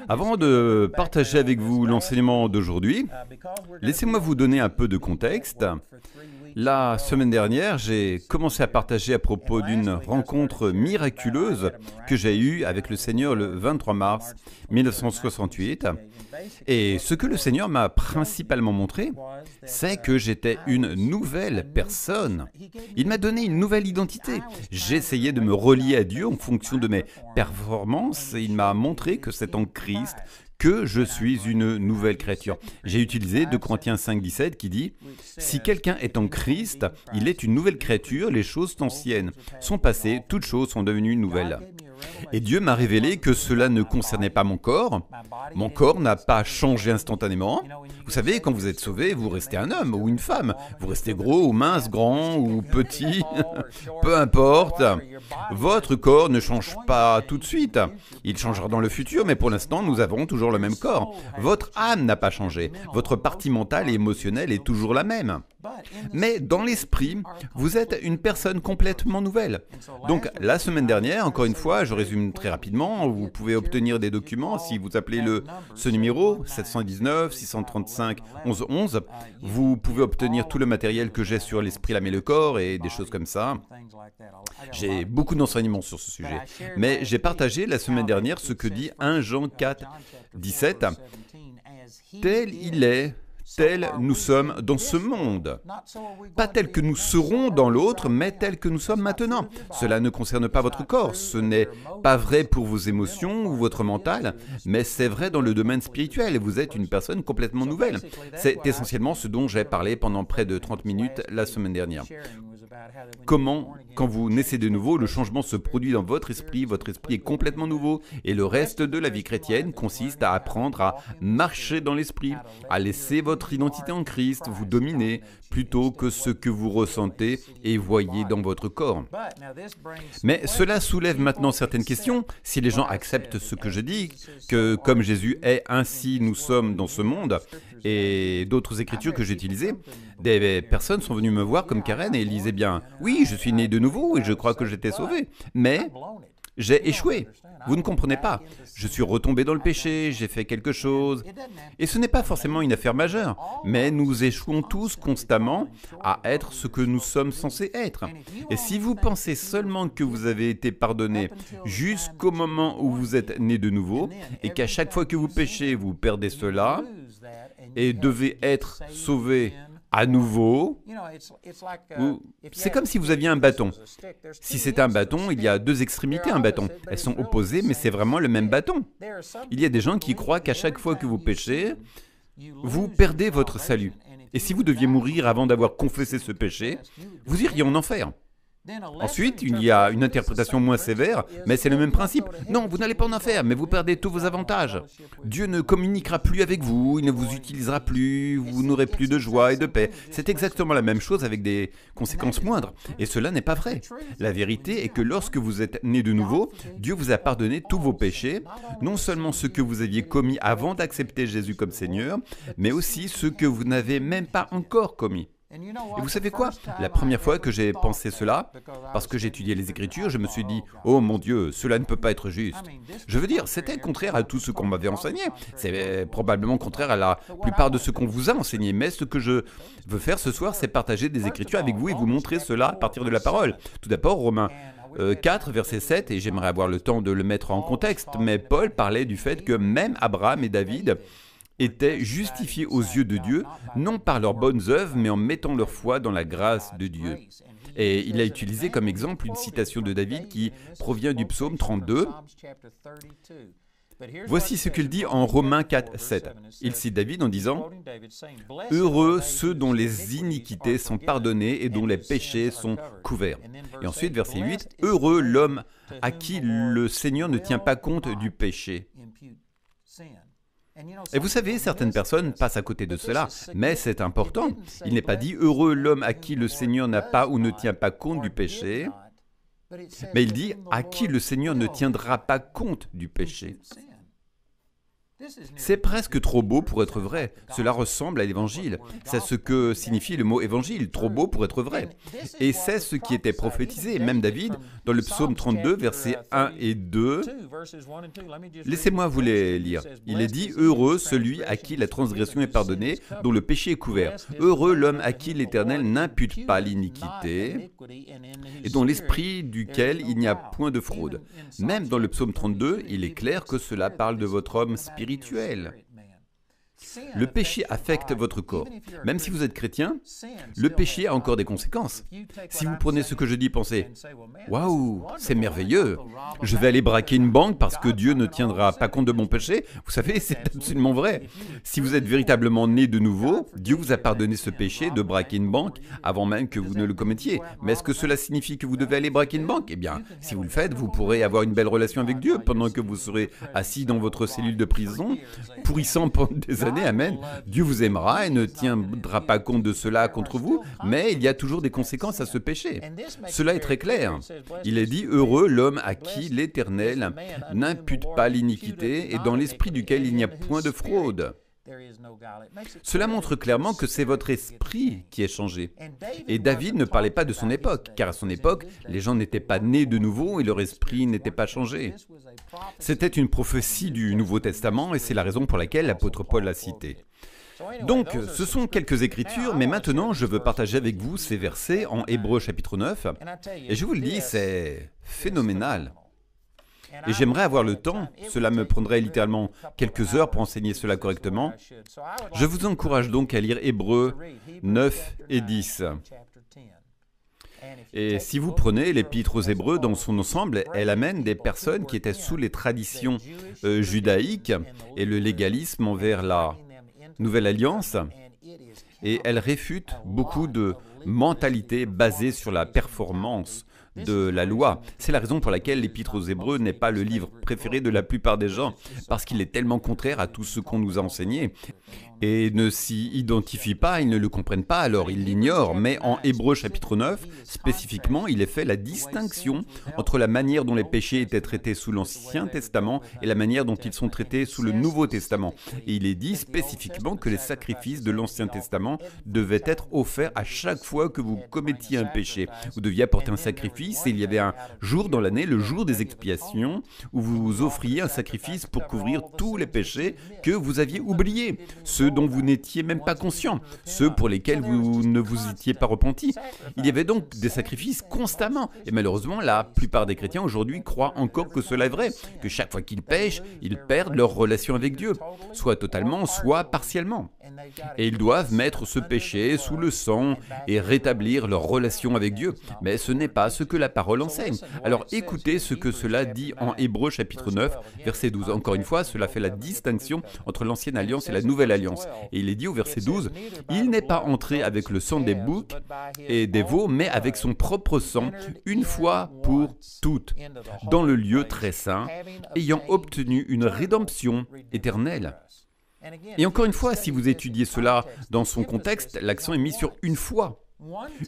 Avant de partager avec vous l'enseignement d'aujourd'hui, laissez-moi vous donner un peu de contexte. La semaine dernière, j'ai commencé à partager à propos d'une rencontre miraculeuse que j'ai eue avec le Seigneur le 23 mars 1968. Et ce que le Seigneur m'a principalement montré, c'est que j'étais une nouvelle personne. Il m'a donné une nouvelle identité. J'essayais de me relier à Dieu en fonction de mes performances et il m'a montré que c'est en Christ que je suis une nouvelle créature. J'ai utilisé 2 Corinthiens 5, 17 qui dit « Si quelqu'un est en Christ, il est une nouvelle créature, les choses anciennes sont passées, toutes choses sont devenues nouvelles. » Et Dieu m'a révélé que cela ne concernait pas mon corps. Mon corps n'a pas changé instantanément. Vous savez, quand vous êtes sauvé, vous restez un homme ou une femme. Vous restez gros ou mince, grand ou petit, peu importe. Votre corps ne change pas tout de suite. Il changera dans le futur, mais pour l'instant, nous avons toujours le même corps. Votre âme n'a pas changé. Votre partie mentale et émotionnelle est toujours la même. Mais dans l'esprit, vous êtes une personne complètement nouvelle. Donc la semaine dernière, encore une fois, je résume très rapidement, vous pouvez obtenir des documents si vous appelez ce numéro 719 635 11 11. Vous pouvez obtenir tout le matériel que j'ai sur l'esprit, l'âme et le corps et des choses comme ça. J'ai beaucoup d'enseignements sur ce sujet. Mais j'ai partagé la semaine dernière ce que dit 1 Jean 4, 17. Tel il est, tel nous sommes dans ce monde. Pas tel que nous serons dans l'autre, mais tel que nous sommes maintenant. Cela ne concerne pas votre corps. Ce n'est pas vrai pour vos émotions ou votre mental, mais c'est vrai dans le domaine spirituel. Vous êtes une personne complètement nouvelle. C'est essentiellement ce dont j'ai parlé pendant près de 30 minutes la semaine dernière. Comment, quand vous naissez de nouveau, le changement se produit dans votre esprit est complètement nouveau et le reste de la vie chrétienne consiste à apprendre à marcher dans l'esprit, à laisser votre identité en Christ vous dominer plutôt que ce que vous ressentez et voyez dans votre corps. Mais cela soulève maintenant certaines questions. Si les gens acceptent ce que je dis, que comme Jésus est, ainsi nous sommes dans ce monde, et d'autres écritures que j'ai utilisées, des personnes sont venues me voir comme Karen et ils disaient bien « Oui, je suis né de nouveau et je crois que j'étais sauvé, mais j'ai échoué. Vous ne comprenez pas. Je suis retombé dans le péché, j'ai fait quelque chose. » Et ce n'est pas forcément une affaire majeure, mais nous échouons tous constamment à être ce que nous sommes censés être. Et si vous pensez seulement que vous avez été pardonné jusqu'au moment où vous êtes né de nouveau, et qu'à chaque fois que vous péchez, vous perdez cela, et devez être sauvé à nouveau, c'est comme si vous aviez un bâton. Si c'est un bâton, il y a 2 extrémités à un bâton. Elles sont opposées, mais c'est vraiment le même bâton. Il y a des gens qui croient qu'à chaque fois que vous péchez, vous perdez votre salut. Et si vous deviez mourir avant d'avoir confessé ce péché, vous iriez en enfer. Ensuite, il y a une interprétation moins sévère, mais c'est le même principe. Non, vous n'allez pas en enfer, mais vous perdez tous vos avantages. Dieu ne communiquera plus avec vous, il ne vous utilisera plus, vous n'aurez plus de joie et de paix. C'est exactement la même chose avec des conséquences moindres. Et cela n'est pas vrai. La vérité est que lorsque vous êtes né de nouveau, Dieu vous a pardonné tous vos péchés, non seulement ceux que vous aviez commis avant d'accepter Jésus comme Seigneur, mais aussi ceux que vous n'avez même pas encore commis. Et vous savez quoi? La première fois que j'ai pensé cela, parce que j'étudiais les Écritures, je me suis dit « Oh mon Dieu, cela ne peut pas être juste. » Je veux dire, c'était contraire à tout ce qu'on m'avait enseigné. C'est probablement contraire à la plupart de ce qu'on vous a enseigné. Mais ce que je veux faire ce soir, c'est partager des Écritures avec vous et vous montrer cela à partir de la parole. Tout d'abord, Romains 4, verset 7, et j'aimerais avoir le temps de le mettre en contexte, mais Paul parlait du fait que même Abraham et David étaient justifiés aux yeux de Dieu, non par leurs bonnes œuvres, mais en mettant leur foi dans la grâce de Dieu. Et il a utilisé comme exemple une citation de David qui provient du psaume 32. Voici ce qu'il dit en Romains 4, 7. Il cite David en disant « Heureux ceux dont les iniquités sont pardonnées et dont les péchés sont couverts. » Et ensuite, verset 8, « Heureux l'homme à qui le Seigneur ne tient pas compte du péché. » Et vous savez, certaines personnes passent à côté de cela, mais c'est important. Il n'est pas dit « Heureux l'homme à qui le Seigneur n'a pas ou ne tient pas compte du péché », mais il dit « À qui le Seigneur ne tiendra pas compte du péché ». C'est presque trop beau pour être vrai. Cela ressemble à l'Évangile. C'est ce que signifie le mot Évangile, trop beau pour être vrai. Et c'est ce qui était prophétisé, même David, dans le psaume 32, versets 1 et 2. Laissez-moi vous les lire. Il est dit « Heureux celui à qui la transgression est pardonnée, dont le péché est couvert. Heureux l'homme à qui l'Éternel n'impute pas l'iniquité, et dont l'esprit duquel il n'y a point de fraude. » Même dans le psaume 32, il est clair que cela parle de votre homme spirituel. Le péché affecte votre corps. Même si vous êtes chrétien, le péché a encore des conséquences. Si vous prenez ce que je dis, pensez « Waouh, c'est merveilleux, je vais aller braquer une banque parce que Dieu ne tiendra pas compte de mon péché. » Vous savez, c'est absolument vrai. Si vous êtes véritablement né de nouveau, Dieu vous a pardonné ce péché de braquer une banque avant même que vous ne le commettiez. Mais est-ce que cela signifie que vous devez aller braquer une banque? Eh bien, si vous le faites, vous pourrez avoir une belle relation avec Dieu pendant que vous serez assis dans votre cellule de prison, pourrissant pendant des années. Amen. Dieu vous aimera et ne tiendra pas compte de cela contre vous, mais il y a toujours des conséquences à ce péché. Cela est très clair. Il est dit « Heureux l'homme à qui l'Éternel n'impute pas l'iniquité et dans l'esprit duquel il n'y a point de fraude. » Cela montre clairement que c'est votre esprit qui est changé. Et David ne parlait pas de son époque, car à son époque, les gens n'étaient pas nés de nouveau et leur esprit n'était pas changé. C'était une prophétie du Nouveau Testament et c'est la raison pour laquelle l'apôtre Paul l'a cité. Donc, ce sont quelques écritures, mais maintenant, je veux partager avec vous ces versets en Hébreux chapitre 9. Et je vous le dis, c'est phénoménal. Et j'aimerais avoir le temps, cela me prendrait littéralement quelques heures pour enseigner cela correctement. Je vous encourage donc à lire Hébreux 9 et 10. Et si vous prenez l'Épître aux Hébreux dans son ensemble, elle amène des personnes qui étaient sous les traditions judaïques et le légalisme envers la Nouvelle Alliance, et elle réfute beaucoup de mentalités basées sur la performance de la loi. C'est la raison pour laquelle l'Épître aux Hébreux n'est pas le livre préféré de la plupart des gens, parce qu'il est tellement contraire à tout ce qu'on nous a enseigné. Et ne s'y identifient pas, ils ne le comprennent pas, alors ils l'ignorent. Mais en Hébreux chapitre 9, spécifiquement, il est fait la distinction entre la manière dont les péchés étaient traités sous l'Ancien Testament et la manière dont ils sont traités sous le Nouveau Testament. Et il est dit spécifiquement que les sacrifices de l'Ancien Testament devaient être offerts à chaque fois que vous commettiez un péché. Vous deviez apporter un sacrifice et il y avait un jour dans l'année, le jour des expiations, où vous offriez un sacrifice pour couvrir tous les péchés que vous aviez oubliés. Ceux dont vous n'étiez même pas conscient, ceux pour lesquels vous ne vous étiez pas repenti. Il y avait donc des sacrifices constamment. Et malheureusement, la plupart des chrétiens aujourd'hui croient encore que cela est vrai, que chaque fois qu'ils pêchent, ils perdent leur relation avec Dieu, soit totalement, soit partiellement. Et ils doivent mettre ce péché sous le sang et rétablir leur relation avec Dieu. Mais ce n'est pas ce que la parole enseigne. Alors écoutez ce que cela dit en Hébreux chapitre 9, verset 12. Encore une fois, cela fait la distinction entre l'ancienne alliance et la nouvelle alliance. Et il est dit au verset 12, « Il n'est pas entré avec le sang des boucs et des veaux, mais avec son propre sang, une fois pour toutes, dans le lieu très saint, ayant obtenu une rédemption éternelle. » Et encore une fois, si vous étudiez cela dans son contexte, l'accent est mis sur une fois.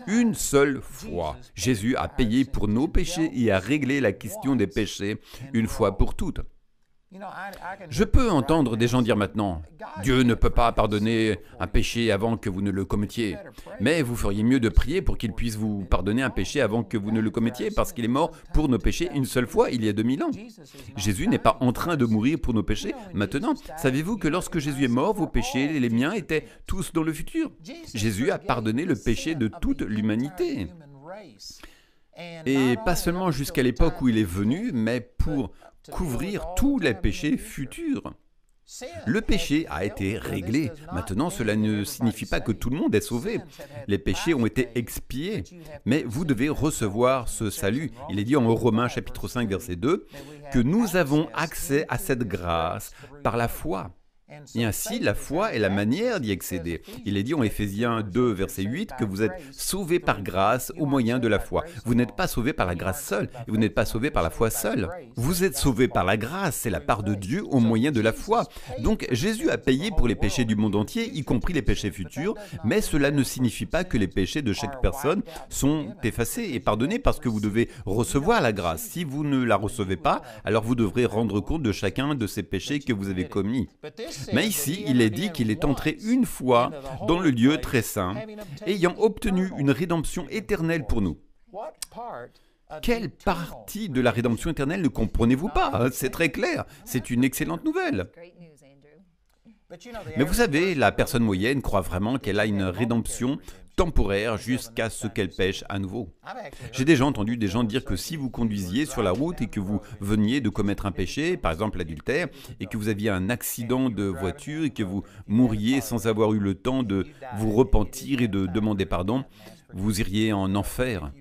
Une seule fois, Jésus a payé pour nos péchés et a réglé la question des péchés une fois pour toutes. Je peux entendre des gens dire maintenant, « Dieu ne peut pas pardonner un péché avant que vous ne le commettiez. » Mais vous feriez mieux de prier pour qu'il puisse vous pardonner un péché avant que vous ne le commettiez, parce qu'il est mort pour nos péchés une seule fois, il y a 2000 ans. Jésus n'est pas en train de mourir pour nos péchés maintenant. Savez-vous que lorsque Jésus est mort, vos péchés et les miens étaient tous dans le futur? Jésus a pardonné le péché de toute l'humanité. Et pas seulement jusqu'à l'époque où il est venu, mais pour couvrir tous les péchés futurs. Le péché a été réglé. Maintenant, cela ne signifie pas que tout le monde est sauvé. Les péchés ont été expiés, mais vous devez recevoir ce salut. Il est dit en Romains chapitre 5, verset 2, que nous avons accès à cette grâce par la foi. Et ainsi, la foi est la manière d'y accéder. Il est dit en Éphésiens 2, verset 8, que vous êtes sauvés par grâce au moyen de la foi. Vous n'êtes pas sauvés par la grâce seule, et vous n'êtes pas sauvés par la foi seule. Vous êtes sauvés par la grâce, c'est la part de Dieu au moyen de la foi. Donc Jésus a payé pour les péchés du monde entier, y compris les péchés futurs, mais cela ne signifie pas que les péchés de chaque personne sont effacés et pardonnés parce que vous devez recevoir la grâce. Si vous ne la recevez pas, alors vous devrez rendre compte de chacun de ces péchés que vous avez commis. Mais ici, il est dit qu'il est entré une fois dans le lieu très saint, ayant obtenu une rédemption éternelle pour nous. Quelle partie de la rédemption éternelle ne comprenez-vous pas? C'est très clair, c'est une excellente nouvelle. Mais vous savez, la personne moyenne croit vraiment qu'elle a une rédemption temporaire jusqu'à ce qu'elle pêche à nouveau. J'ai déjà entendu des gens dire que si vous conduisiez sur la route et que vous veniez de commettre un péché, par exemple l'adultère, et que vous aviez un accident de voiture et que vous mouriez sans avoir eu le temps de vous repentir et de demander pardon, vous iriez en enfer.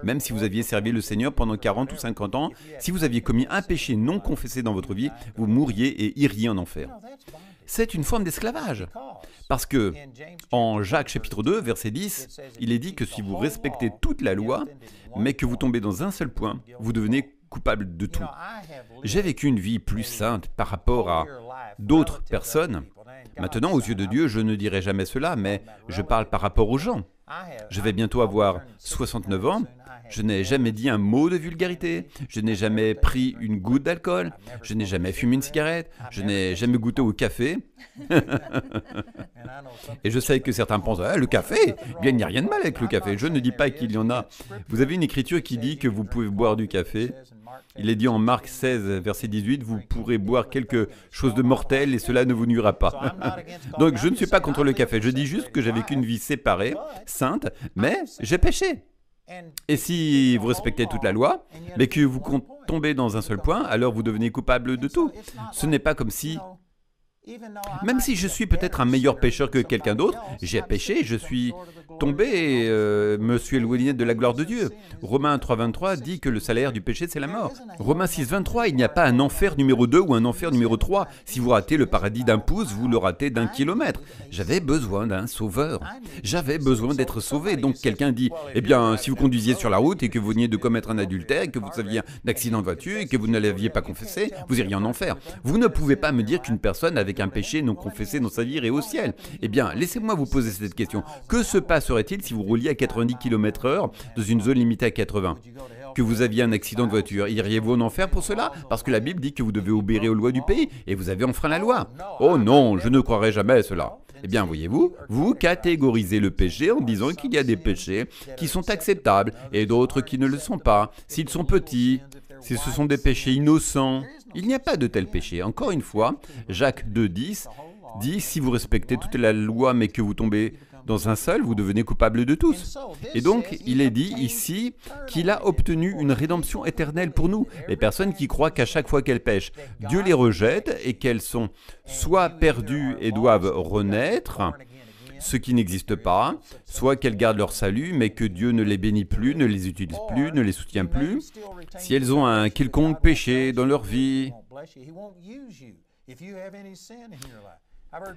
Même si vous aviez servi le Seigneur pendant 40 ou 50 ans, si vous aviez commis un péché non confessé dans votre vie, vous mourriez et iriez en enfer. C'est une forme d'esclavage. Parce que, en Jacques chapitre 2, verset 10, il est dit que si vous respectez toute la loi, mais que vous tombez dans un seul point, vous devenez coupable de tout. J'ai vécu une vie plus sainte par rapport à d'autres personnes. Maintenant, aux yeux de Dieu, je ne dirai jamais cela, mais je parle par rapport aux gens. Je vais bientôt avoir 69 ans. Je n'ai jamais dit un mot de vulgarité, je n'ai jamais pris une goutte d'alcool, je n'ai jamais fumé une cigarette, je n'ai jamais goûté au café. Et je sais que certains pensent, ah, le café, eh bien, il n'y a rien de mal avec le café. Je ne dis pas qu'il y en a. Vous avez une écriture qui dit que vous pouvez boire du café. Il est dit en Marc 16, verset 18, vous pourrez boire quelque chose de mortel et cela ne vous nuira pas. Donc je ne suis pas contre le café, je dis juste que j'ai vécu une vie séparée, sainte, mais j'ai péché. Et si vous respectez toute la loi, mais que vous tombez dans un seul point, alors vous devenez coupable de tout. Ce n'est pas comme si, même si je suis peut-être un meilleur pécheur que quelqu'un d'autre, j'ai péché, je suis tombé et me suis éloigné de la gloire de Dieu. Romains 3,23 dit que le salaire du péché, c'est la mort. Romains 6,23, il n'y a pas un enfer numéro 2 ou un enfer numéro 3. Si vous ratez le paradis d'un pouce, vous le ratez d'un kilomètre. J'avais besoin d'un sauveur. J'avais besoin d'être sauvé. Donc quelqu'un dit, eh bien, si vous conduisiez sur la route et que vous veniez de commettre un adultère, et que vous aviez un accident de voiture et que vous ne l'aviez pas confessé, vous iriez en enfer. Vous ne pouvez pas me dire qu'une personne avec un péché non confessé dans sa vie irait au ciel. Eh bien, laissez-moi vous poser cette question. Que se passerait-il si vous rouliez à 90 km/h dans une zone limitée à 80 ? Que vous aviez un accident de voiture, iriez-vous en enfer pour cela? Parce que la Bible dit que vous devez obéir aux lois du pays et vous avez enfreint la loi. Oh non, je ne croirais jamais à cela. Eh bien, voyez-vous, vous catégorisez le péché en disant qu'il y a des péchés qui sont acceptables et d'autres qui ne le sont pas. S'ils sont petits, si ce sont des péchés innocents, il n'y a pas de tel péché. Encore une fois, Jacques 2,10 dit « Si vous respectez toute la loi mais que vous tombez dans un seul, vous devenez coupable de tous. » Et donc, il est dit ici qu'il a obtenu une rédemption éternelle pour nous. Les personnes qui croient qu'à chaque fois qu'elles pêchent, Dieu les rejette et qu'elles sont soit perdues et doivent renaître, ce qui n'existe pas, soit qu'elles gardent leur salut, mais que Dieu ne les bénit plus, ne les utilise plus, ne les soutient plus. Si elles ont un quelconque péché dans leur vie,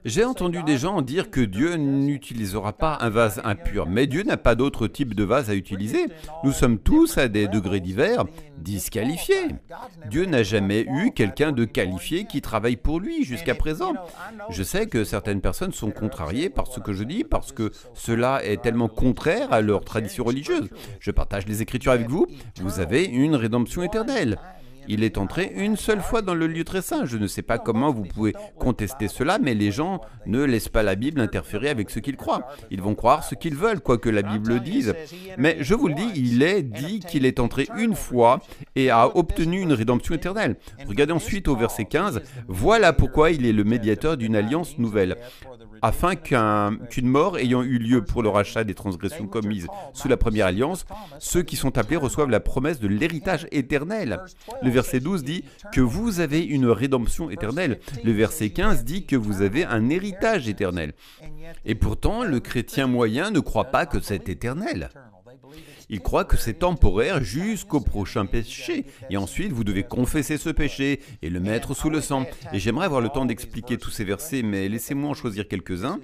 j'ai entendu des gens dire que Dieu n'utilisera pas un vase impur, mais Dieu n'a pas d'autre type de vase à utiliser. Nous sommes tous à des degrés divers disqualifiés. Dieu n'a jamais eu quelqu'un de qualifié qui travaille pour lui jusqu'à présent. Je sais que certaines personnes sont contrariées par ce que je dis, parce que cela est tellement contraire à leur tradition religieuse. Je partage les Écritures avec vous. Vous avez une rédemption éternelle. Il est entré une seule fois dans le lieu très saint. Je ne sais pas comment vous pouvez contester cela, mais les gens ne laissent pas la Bible interférer avec ce qu'ils croient. Ils vont croire ce qu'ils veulent, quoi que la Bible dise. Mais je vous le dis, il est dit qu'il est entré une fois et a obtenu une rédemption éternelle. Regardez ensuite au verset 15. « Voilà pourquoi il est le médiateur d'une alliance nouvelle. » Afin qu'une mort ayant eu lieu pour le rachat des transgressions commises sous la première alliance, ceux qui sont appelés reçoivent la promesse de l'héritage éternel. Le verset 12 dit que vous avez une rédemption éternelle. Le verset 15 dit que vous avez un héritage éternel. Et pourtant, le chrétien moyen ne croit pas que c'est éternel. Ils croient que c'est temporaire jusqu'au prochain péché. Et ensuite, vous devez confesser ce péché et le mettre sous le sang. Et j'aimerais avoir le temps d'expliquer tous ces versets, mais laissez-moi en choisir quelques-uns.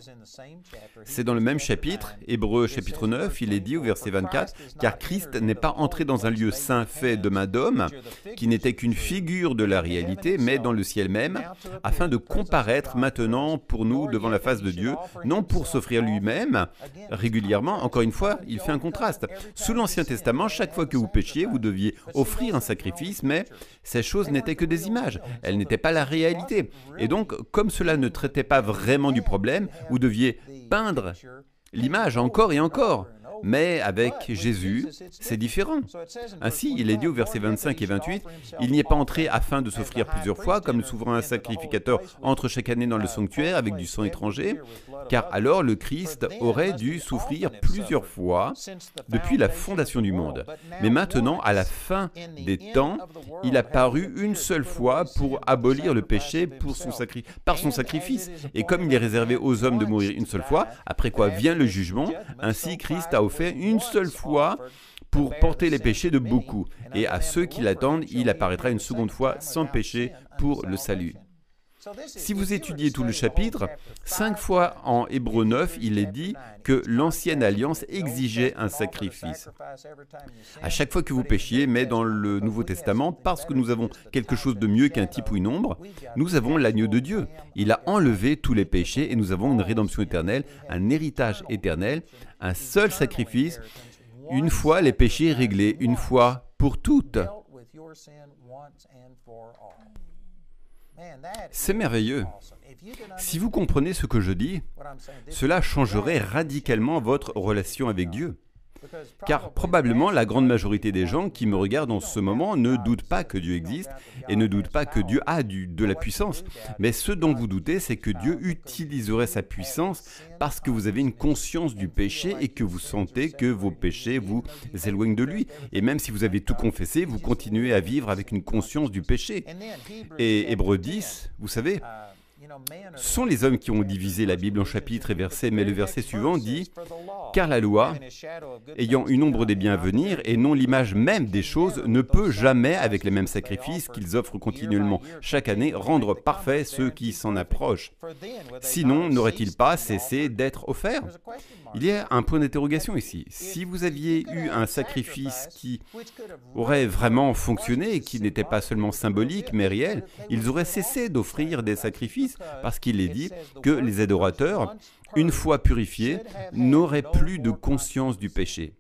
C'est dans le même chapitre, Hébreux chapitre 9, il est dit au verset 24, « Car Christ n'est pas entré dans un lieu saint fait de main d'homme, qui n'était qu'une figure de la réalité, mais dans le ciel même, afin de comparaître maintenant pour nous devant la face de Dieu, non pour s'offrir lui-même régulièrement. » Encore une fois, il fait un contraste. Sous l'Ancien Testament, chaque fois que vous péchiez, vous deviez offrir un sacrifice, mais ces choses n'étaient que des images. Elles n'étaient pas la réalité. Et donc, comme cela ne traitait pas vraiment du problème, vous deviez peindre l'image encore et encore. Mais avec Jésus, c'est différent. Ainsi, il est dit au verset 25 et 28, « Il n'y est pas entré afin de s'offrir plusieurs fois, comme le souverain sacrificateur entre chaque année dans le sanctuaire avec du sang étranger, car alors le Christ aurait dû souffrir plusieurs fois depuis la fondation du monde. Mais maintenant, à la fin des temps, il a paru une seule fois pour abolir le péché par son sacrifice. Et comme il est réservé aux hommes de mourir une seule fois, après quoi vient le jugement, ainsi Christ a offert une seule fois pour porter les péchés de beaucoup. Et à ceux qui l'attendent, il apparaîtra une seconde fois sans péché pour le salut. » Si vous étudiez tout le chapitre, 5 fois en Hébreux 9, il est dit que l'ancienne alliance exigeait un sacrifice. À chaque fois que vous péchiez, mais dans le Nouveau Testament, parce que nous avons quelque chose de mieux qu'un type ou une ombre, nous avons l'agneau de Dieu. Il a enlevé tous les péchés et nous avons une rédemption éternelle, un héritage éternel, un seul sacrifice, une fois les péchés réglés, une fois pour toutes. C'est merveilleux. Si vous comprenez ce que je dis, cela changerait radicalement votre relation avec Dieu. Car probablement la grande majorité des gens qui me regardent en ce moment ne doutent pas que Dieu existe et ne doutent pas que Dieu a de la puissance. Mais ce dont vous doutez, c'est que Dieu utiliserait sa puissance parce que vous avez une conscience du péché et que vous sentez que vos péchés vous éloignent de lui. Et même si vous avez tout confessé, vous continuez à vivre avec une conscience du péché. Et Hébreux 10, vous savez, ce sont les hommes qui ont divisé la Bible en chapitres et versets, mais le verset suivant dit « Car la loi, ayant une ombre des biens à venir, et non l'image même des choses, ne peut jamais, avec les mêmes sacrifices qu'ils offrent continuellement chaque année, rendre parfaits ceux qui s'en approchent. Sinon, n'aurait-il pas cessé d'être offert ?» Il y a un point d'interrogation ici. Si vous aviez eu un sacrifice qui aurait vraiment fonctionné et qui n'était pas seulement symbolique mais réel, ils auraient cessé d'offrir des sacrifices parce qu'il est dit que les adorateurs, une fois purifiés, n'auraient plus de conscience du péché.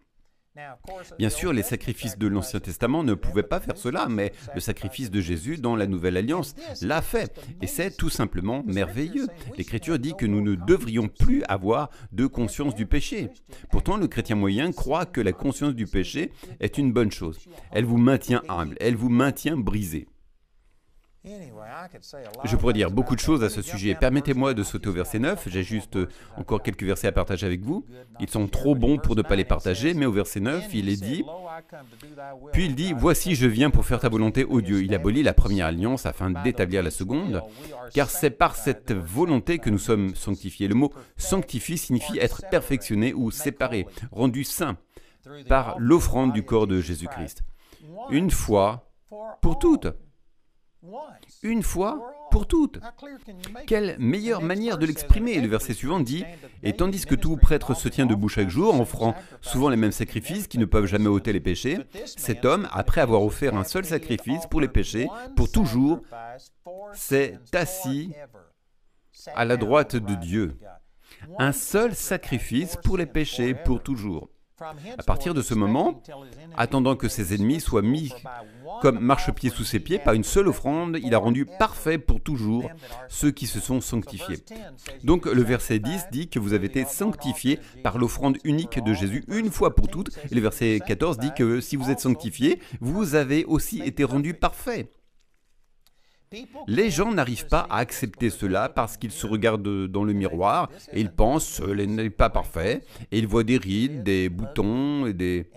Bien sûr, les sacrifices de l'Ancien Testament ne pouvaient pas faire cela, mais le sacrifice de Jésus dans la Nouvelle Alliance l'a fait. Et c'est tout simplement merveilleux. L'Écriture dit que nous ne devrions plus avoir de conscience du péché. Pourtant, le chrétien moyen croit que la conscience du péché est une bonne chose. Elle vous maintient humble, elle vous maintient brisé. Je pourrais dire beaucoup de choses à ce sujet. Permettez-moi de sauter au verset 9. J'ai juste encore quelques versets à partager avec vous. Ils sont trop bons pour ne pas les partager, mais au verset 9, il est dit « Puis il dit, voici, je viens pour faire ta volonté, ô Dieu. » Il abolit la première alliance afin d'établir la seconde, car c'est par cette volonté que nous sommes sanctifiés. Le mot « sanctifié » signifie être perfectionné ou séparé, rendu saint, par l'offrande du corps de Jésus-Christ. Une fois pour toutes. Une fois pour toutes. Quelle meilleure manière de l'exprimer. Le verset suivant dit « Et tandis que tout prêtre se tient debout chaque jour, offrant souvent les mêmes sacrifices qui ne peuvent jamais ôter les péchés, cet homme, après avoir offert un seul sacrifice pour les péchés, pour toujours, s'est assis à la droite de Dieu. Un seul sacrifice pour les péchés, pour toujours. » À partir de ce moment, attendant que ses ennemis soient mis comme marchepied sous ses pieds, par une seule offrande, il a rendu parfait pour toujours ceux qui se sont sanctifiés. Donc le verset 10 dit que vous avez été sanctifiés par l'offrande unique de Jésus une fois pour toutes. Et le verset 14 dit que si vous êtes sanctifiés, vous avez aussi été rendus parfaits. Les gens n'arrivent pas à accepter cela parce qu'ils se regardent dans le miroir et ils pensent « ce n'est pas parfait » et ils voient des rides, des boutons et des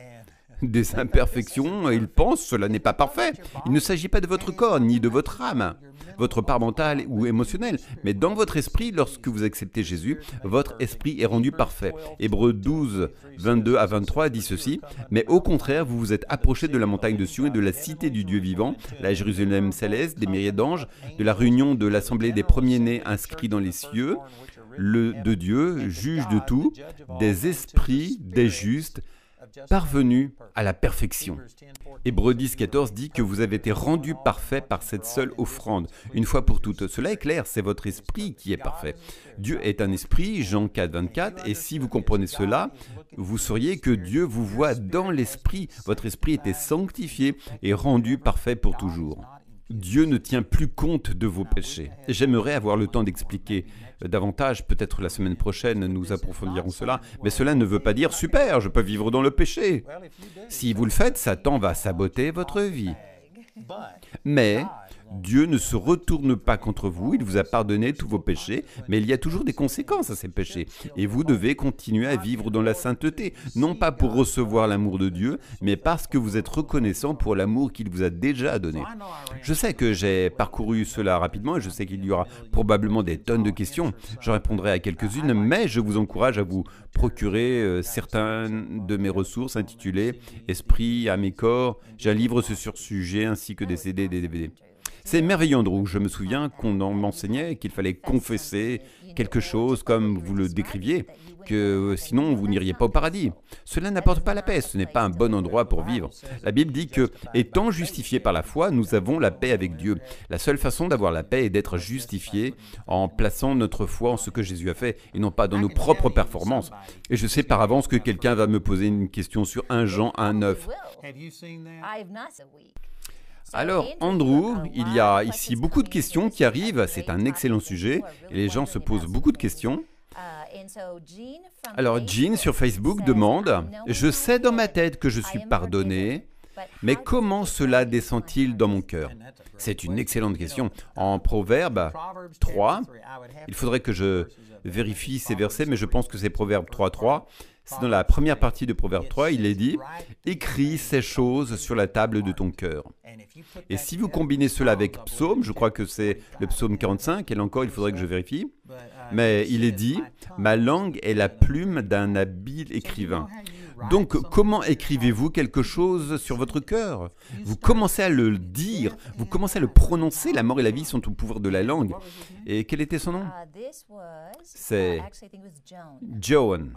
des imperfections, ils pensent, cela n'est pas parfait. Il ne s'agit pas de votre corps, ni de votre âme, votre part mentale ou émotionnelle, mais dans votre esprit, lorsque vous acceptez Jésus, votre esprit est rendu parfait. Hébreux 12, 22 à 23 dit ceci, « Mais au contraire, vous vous êtes approchés de la montagne de Sion et de la cité du Dieu vivant, la Jérusalem céleste, des myriades d'anges, de la réunion de l'assemblée des premiers-nés inscrits dans les cieux, de Dieu, juge de tout, des esprits, des justes, parvenus à la perfection. » Hébreux 10, 14 dit que vous avez été rendus parfaits par cette seule offrande, une fois pour toutes. Cela est clair, c'est votre esprit qui est parfait. Dieu est un esprit, Jean 4, 24, et si vous comprenez cela, vous sauriez que Dieu vous voit dans l'esprit. Votre esprit était sanctifié et rendu parfait pour toujours. Dieu ne tient plus compte de vos péchés. J'aimerais avoir le temps d'expliquer davantage, peut-être la semaine prochaine nous approfondirons cela, mais cela ne veut pas dire « super, je peux vivre dans le péché ». Si vous le faites, Satan va saboter votre vie. Mais Dieu ne se retourne pas contre vous, il vous a pardonné tous vos péchés, mais il y a toujours des conséquences à ces péchés. Et vous devez continuer à vivre dans la sainteté, non pas pour recevoir l'amour de Dieu, mais parce que vous êtes reconnaissant pour l'amour qu'il vous a déjà donné. Je sais que j'ai parcouru cela rapidement et je sais qu'il y aura probablement des tonnes de questions. J'en répondrai à quelques-unes, mais je vous encourage à vous procurer certaines de mes ressources intitulées « Esprit, âme et corps ». J'ai un livre sur ce sujet ainsi que des CD et des DVD. C'est merveilleux, Andrew. Je me souviens qu'on m'enseignait qu'il fallait confesser quelque chose comme vous le décriviez, que sinon vous n'iriez pas au paradis. Cela n'apporte pas la paix, ce n'est pas un bon endroit pour vivre. La Bible dit que, étant justifiés par la foi, nous avons la paix avec Dieu. La seule façon d'avoir la paix est d'être justifié en plaçant notre foi en ce que Jésus a fait et non pas dans nos propres performances. Et je sais par avance que quelqu'un va me poser une question sur 1 Jean 1,9. Alors, Andrew, il y a ici beaucoup de questions qui arrivent, c'est un excellent sujet, et les gens se posent beaucoup de questions. Alors, Jean sur Facebook demande « Je sais dans ma tête que je suis pardonné, mais comment cela descend-il dans mon cœur ?» C'est une excellente question. En Proverbe 3, il faudrait que je vérifie ces versets, mais je pense que c'est Proverbe 3.3. C'est dans la première partie de Proverbe 3, il est dit « Écris ces choses sur la table de ton cœur. » Et si vous combinez cela avec Psaume, je crois que c'est le Psaume 45, et là encore il faudrait que je vérifie, mais il est dit « Ma langue est la plume d'un habile écrivain. » Donc, comment écrivez-vous quelque chose sur votre cœur? Vous commencez à le dire, vous commencez à le prononcer. La mort et la vie sont au pouvoir de la langue. Et quel était son nom? C'est Joan.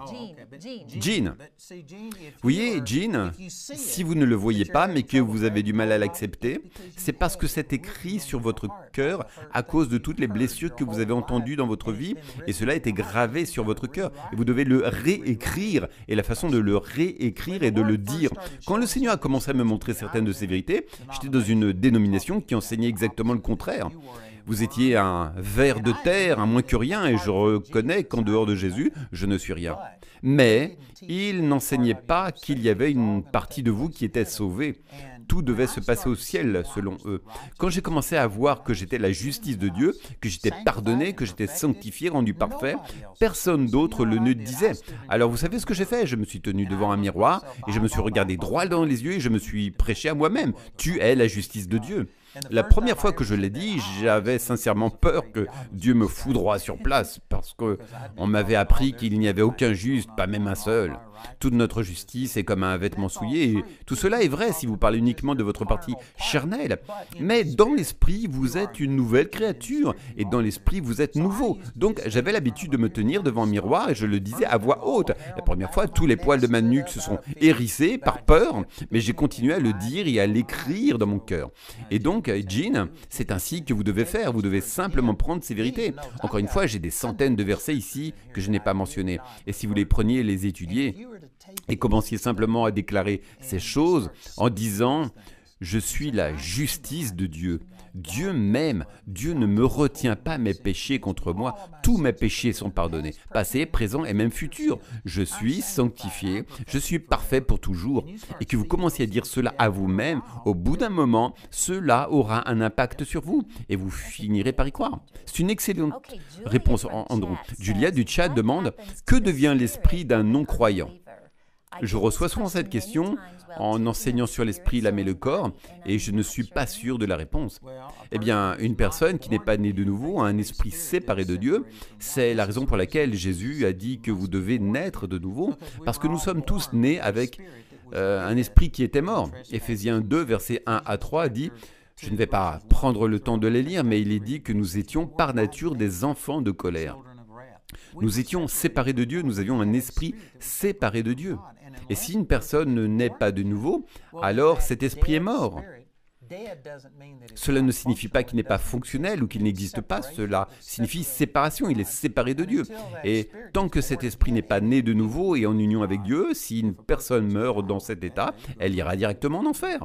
Jean. Vous voyez, Jean, si vous ne le voyez pas, mais que vous avez du mal à l'accepter, c'est parce que c'est écrit sur votre cœur à cause de toutes les blessures que vous avez entendues dans votre vie, et cela a été gravé sur votre cœur. Et vous devez le réécrire, et la façon de le réécrire et de le dire. Quand le Seigneur a commencé à me montrer certaines de ces vérités, j'étais dans une dénomination qui enseignait exactement le contraire. Vous étiez un ver de terre, un moins que rien, et je reconnais qu'en dehors de Jésus, je ne suis rien. Mais il n'enseignait pas qu'il y avait une partie de vous qui était sauvée. Tout devait se passer au ciel, selon eux. Quand j'ai commencé à voir que j'étais la justice de Dieu, que j'étais pardonné, que j'étais sanctifié, rendu parfait, personne d'autre le ne disait. Alors vous savez ce que j'ai fait? Je me suis tenu devant un miroir et je me suis regardé droit dans les yeux et je me suis prêché à moi-même. Tu es la justice de Dieu. La première fois que je l'ai dit, j'avais sincèrement peur que Dieu me foudroie sur place parce qu'on m'avait appris qu'il n'y avait aucun juste, pas même un seul. Toute notre justice est comme un vêtement souillé. Et tout cela est vrai si vous parlez uniquement de votre partie charnelle. Mais dans l'esprit, vous êtes une nouvelle créature et dans l'esprit, vous êtes nouveau. Donc, j'avais l'habitude de me tenir devant un miroir et je le disais à voix haute. La première fois, tous les poils de ma nuque se sont hérissés par peur, mais j'ai continué à le dire et à l'écrire dans mon cœur. Et donc, Jean, c'est ainsi que vous devez faire. Vous devez simplement prendre ces vérités. Encore une fois, j'ai des centaines de versets ici que je n'ai pas mentionnés. Et si vous les preniez et les étudiez, et commenciez simplement à déclarer ces choses en disant « Je suis la justice de Dieu. Dieu m'aime. Dieu ne me retient pas mes péchés contre moi. Tous mes péchés sont pardonnés, passé, présent et même futur. Je suis sanctifié. Je suis parfait pour toujours. » Et que vous commenciez à dire cela à vous-même, au bout d'un moment, cela aura un impact sur vous et vous finirez par y croire. C'est une excellente réponse, Andrew. Julia du chat demande « Que devient l'esprit d'un non-croyant » Je reçois souvent cette question en enseignant sur l'esprit, l'âme et le corps, et je ne suis pas sûr de la réponse. Eh bien, une personne qui n'est pas née de nouveau a un esprit séparé de Dieu. C'est la raison pour laquelle Jésus a dit que vous devez naître de nouveau, parce que nous sommes tous nés avec un esprit qui était mort. Éphésiens 2, versets 1 à 3 dit « Je ne vais pas prendre le temps de les lire, mais il est dit que nous étions par nature des enfants de colère. » Nous étions séparés de Dieu, nous avions un esprit séparé de Dieu. Et si une personne ne naît pas de nouveau, alors cet esprit est mort. Cela ne signifie pas qu'il n'est pas fonctionnel ou qu'il n'existe pas, cela signifie séparation, il est séparé de Dieu. Et tant que cet esprit n'est pas né de nouveau et en union avec Dieu, si une personne meurt dans cet état, elle ira directement en enfer.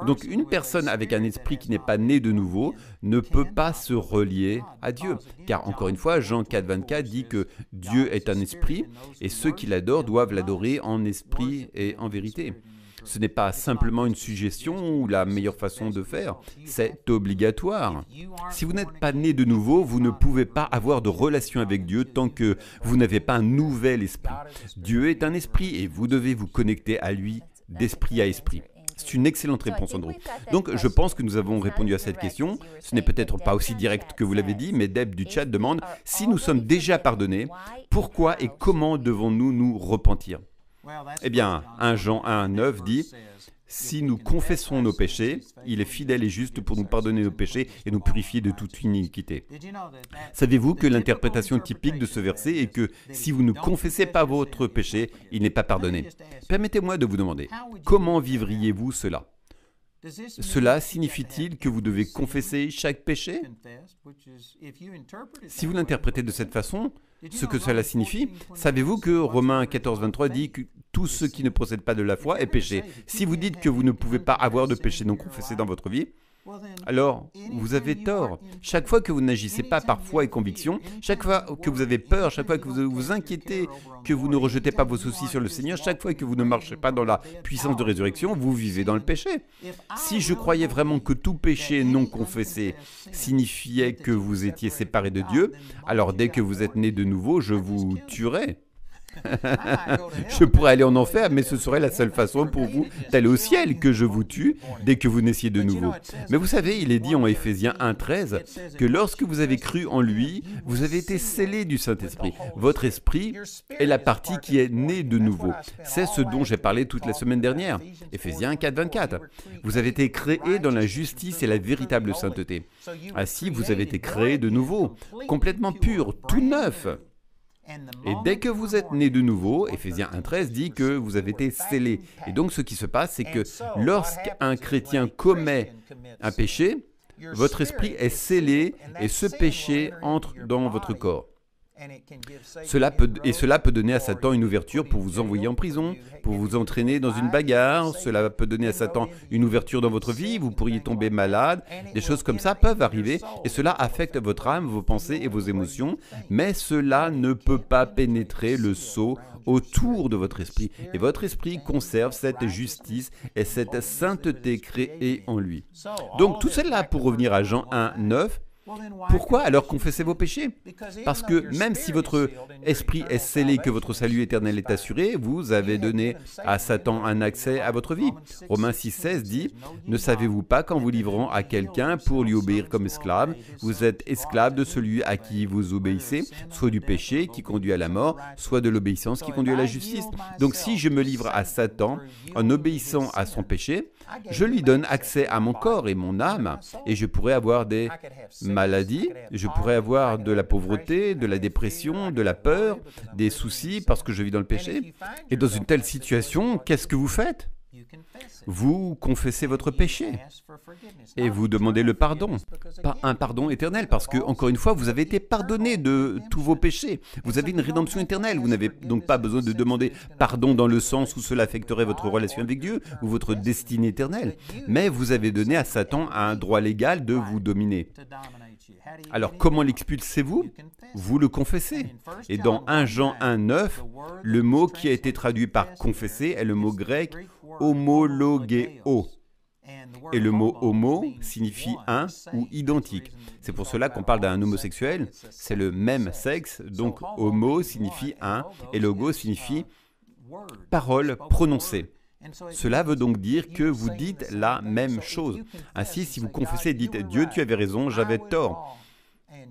Donc une personne avec un esprit qui n'est pas né de nouveau ne peut pas se relier à Dieu. Car encore une fois, Jean 4, 24 dit que Dieu est un esprit et ceux qui l'adorent doivent l'adorer en esprit et en vérité. Ce n'est pas simplement une suggestion ou la meilleure façon de faire, c'est obligatoire. Si vous n'êtes pas né de nouveau, vous ne pouvez pas avoir de relation avec Dieu tant que vous n'avez pas un nouvel esprit. Dieu est un esprit et vous devez vous connecter à lui d'esprit à esprit. C'est une excellente réponse, Andrew. Donc, je pense que nous avons répondu à cette question. Ce n'est peut-être pas aussi direct que vous l'avez dit, mais Deb du chat demande « Si nous sommes déjà pardonnés, pourquoi et comment devons-nous nous repentir ?» Eh bien, 1 Jean 1, 9 dit « Si nous confessons nos péchés, il est fidèle et juste pour nous pardonner nos péchés et nous purifier de toute iniquité. » Savez-vous que l'interprétation typique de ce verset est que si vous ne confessez pas votre péché, il n'est pas pardonné? Permettez-moi de vous demander, comment vivriez-vous cela? Cela signifie-t-il que vous devez confesser chaque péché? Si vous l'interprétez de cette façon, ce que cela signifie, savez-vous que Romains 14, 23 dit que tout ce qui ne procède pas de la foi est péché? Si vous dites que vous ne pouvez pas avoir de péché non confessé dans votre vie, alors vous avez tort. Chaque fois que vous n'agissez pas par foi et conviction, chaque fois que vous avez peur, chaque fois que vous vous inquiétez, que vous ne rejetez pas vos soucis sur le Seigneur, chaque fois que vous ne marchez pas dans la puissance de résurrection, vous vivez dans le péché. Si je croyais vraiment que tout péché non confessé signifiait que vous étiez séparés de Dieu, alors dès que vous êtes né de nouveau, je vous tuerais. Je pourrais aller en enfer, mais ce serait la seule façon pour vous d'aller au ciel, que je vous tue dès que vous naissiez de nouveau. Mais vous savez, il est dit en Éphésiens 1,13 que lorsque vous avez cru en lui, vous avez été scellés du Saint-Esprit. Votre esprit est la partie qui est née de nouveau. C'est ce dont j'ai parlé toute la semaine dernière. Éphésiens 4,24. Vous avez été créés dans la justice et la véritable sainteté. Ainsi, vous avez été créés de nouveau, complètement pur, tout neuf. Et dès que vous êtes né de nouveau, Éphésiens 1,13 dit que vous avez été scellés. Et donc ce qui se passe, c'est que lorsqu'un chrétien commet un péché, votre esprit est scellé et ce péché entre dans votre corps. Cela peut donner à Satan une ouverture pour vous envoyer en prison, pour vous entraîner dans une bagarre. Cela peut donner à Satan une ouverture dans votre vie. Vous pourriez tomber malade. Des choses comme ça peuvent arriver et cela affecte votre âme, vos pensées et vos émotions. Mais cela ne peut pas pénétrer le sceau autour de votre esprit. Et votre esprit conserve cette justice et cette sainteté créée en lui. Donc tout cela pour revenir à Jean 1, 9. Pourquoi alors confessez vos péchés? Parce que même si votre esprit est scellé, que votre salut éternel est assuré, vous avez donné à Satan un accès à votre vie. Romains 6,16 dit « Ne savez-vous pas qu'en vous livrant à quelqu'un pour lui obéir comme esclave, vous êtes esclave de celui à qui vous obéissez, soit du péché qui conduit à la mort, soit de l'obéissance qui conduit à la justice. » Donc si je me livre à Satan en obéissant à son péché, je lui donne accès à mon corps et mon âme, et je pourrais avoir des maladies, je pourrais avoir de la pauvreté, de la dépression, de la peur, des soucis parce que je vis dans le péché. Et dans une telle situation, qu'est-ce que vous faites? Vous confessez votre péché et vous demandez le pardon. Pas un pardon éternel parce que, encore une fois, vous avez été pardonné de tous vos péchés. Vous avez une rédemption éternelle. Vous n'avez donc pas besoin de demander pardon dans le sens où cela affecterait votre relation avec Dieu ou votre destinée éternelle. Mais vous avez donné à Satan un droit légal de vous dominer. Alors, comment l'expulsez-vous? Vous le confessez. Et dans 1 Jean 1, 9, le mot qui a été traduit par confesser est le mot grec homologeo. Et le mot homo signifie un ou identique. C'est pour cela qu'on parle d'un homosexuel. C'est le même sexe, donc homo signifie un et logo signifie paroles prononcées. Cela veut donc dire que vous dites la même chose. Ainsi, si vous confessez et dites « Dieu, tu avais raison, j'avais tort »,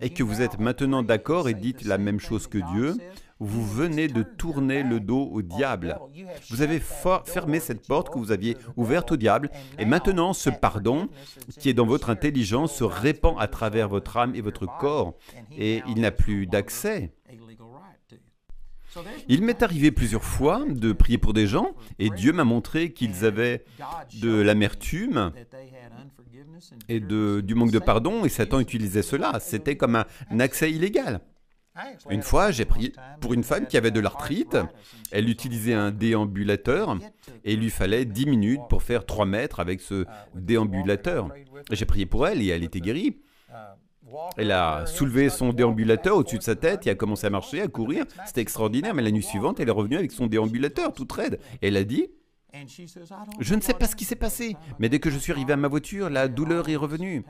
et que vous êtes maintenant d'accord et dites la même chose que Dieu, vous venez de tourner le dos au diable. Vous avez fermé cette porte que vous aviez ouverte au diable, et maintenant ce pardon qui est dans votre intelligence se répand à travers votre âme et votre corps, et il n'a plus d'accès. Il m'est arrivé plusieurs fois de prier pour des gens et Dieu m'a montré qu'ils avaient de l'amertume et du manque de pardon et Satan utilisait cela. C'était comme un accès illégal. Une fois, j'ai prié pour une femme qui avait de l'arthrite. Elle utilisait un déambulateur et il lui fallait 10 minutes pour faire 3 mètres avec ce déambulateur. J'ai prié pour elle et elle était guérie. Elle a soulevé son déambulateur au-dessus de sa tête et a commencé à marcher, à courir. C'était extraordinaire, mais la nuit suivante, elle est revenue avec son déambulateur, toute raide. Et elle a dit, « Je ne sais pas ce qui s'est passé, mais dès que je suis arrivé à ma voiture, la douleur est revenue. »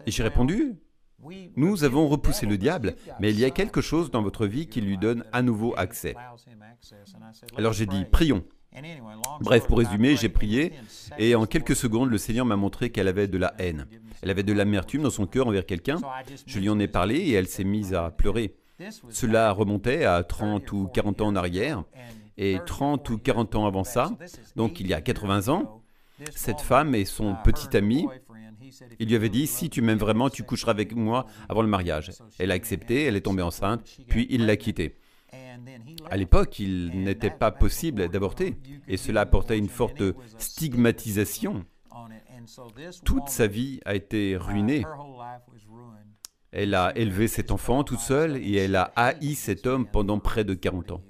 Et j'ai répondu, « Nous avons repoussé le diable, mais il y a quelque chose dans votre vie qui lui donne à nouveau accès. » Alors j'ai dit, « Prions. » Bref, pour résumer, j'ai prié et en quelques secondes, le Seigneur m'a montré qu'elle avait de la haine. Elle avait de l'amertume dans son cœur envers quelqu'un. Je lui en ai parlé et elle s'est mise à pleurer. Cela remontait à 30 ou 40 ans en arrière. Et 30 ou 40 ans avant ça, donc il y a 80 ans, cette femme et son petit ami, il lui avait dit « Si tu m'aimes vraiment, tu coucheras avec moi avant le mariage. » Elle a accepté, elle est tombée enceinte, puis il l'a quittée. À l'époque, il n'était pas possible d'avorter et cela apportait une forte stigmatisation. Toute sa vie a été ruinée. Elle a élevé cet enfant toute seule et elle a haï cet homme pendant près de 40 ans.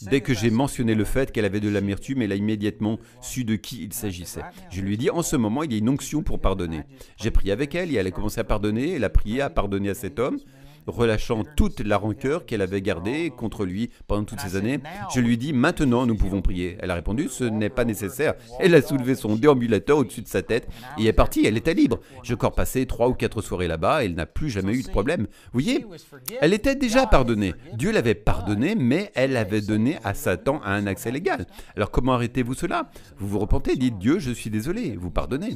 Dès que j'ai mentionné le fait qu'elle avait de l'amertume, elle a immédiatement su de qui il s'agissait. Je lui ai dit, en ce moment, il y a une onction pour pardonner. J'ai prié avec elle et elle a commencé à pardonner. Elle a prié à pardonner à cet homme, relâchant toute la rancœur qu'elle avait gardée contre lui pendant toutes ces années. Je lui ai dit, maintenant nous pouvons prier. Elle a répondu, ce n'est pas nécessaire. Elle a soulevé son déambulateur au-dessus de sa tête et est partie, elle était libre. J'ai encore passé 3 ou 4 soirées là-bas et elle n'a plus jamais eu de problème. Vous voyez, elle était déjà pardonnée. Dieu l'avait pardonnée, mais elle avait donné à Satan un accès légal. Alors comment arrêtez-vous cela? Vous vous repentez, dites, Dieu, je suis désolé, vous pardonnez.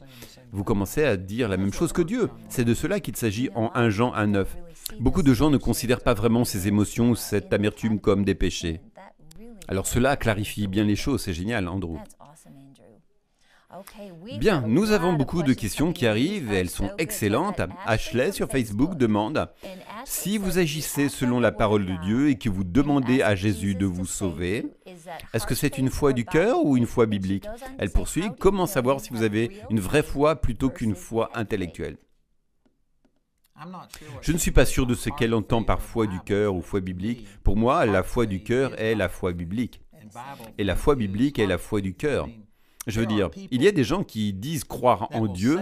Vous commencez à dire la même chose que Dieu. C'est de cela qu'il s'agit en 1 Jean 1,9. Beaucoup de gens ne considèrent pas vraiment ces émotions ou cette amertume comme des péchés. Alors cela clarifie bien les choses, c'est génial, Andrew. Bien, nous avons beaucoup de questions qui arrivent et elles sont excellentes. Ashley sur Facebook demande « Si vous agissez selon la parole de Dieu et que vous demandez à Jésus de vous sauver, est-ce que c'est une foi du cœur ou une foi biblique ?» Elle poursuit « Comment savoir si vous avez une vraie foi plutôt qu'une foi intellectuelle ?» Je ne suis pas sûr de ce qu'elle entend par foi du cœur ou foi biblique. Pour moi, la foi du cœur est la foi biblique. Et la foi biblique est la foi du cœur. Je veux dire, il y a des gens qui disent croire en Dieu,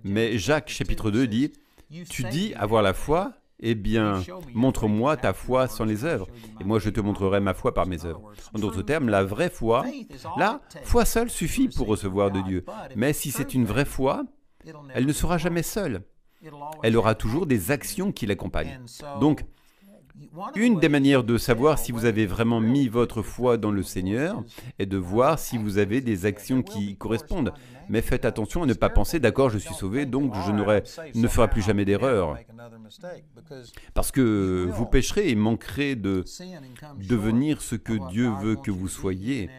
mais Jacques chapitre 2 dit « Tu dis avoir la foi, eh bien, montre-moi ta foi sans les œuvres, et moi je te montrerai ma foi par mes œuvres. » En d'autres termes, la vraie foi, la foi seule suffit pour recevoir de Dieu. Mais si c'est une vraie foi, elle ne sera jamais seule. Elle aura toujours des actions qui l'accompagnent. Donc, une des manières de savoir si vous avez vraiment mis votre foi dans le Seigneur est de voir si vous avez des actions qui y correspondent. Mais faites attention à ne pas penser « D'accord, je suis sauvé, donc je ne ferai plus jamais d'erreur. » Parce que vous pécherez et manquerez de devenir ce que Dieu veut que vous soyez,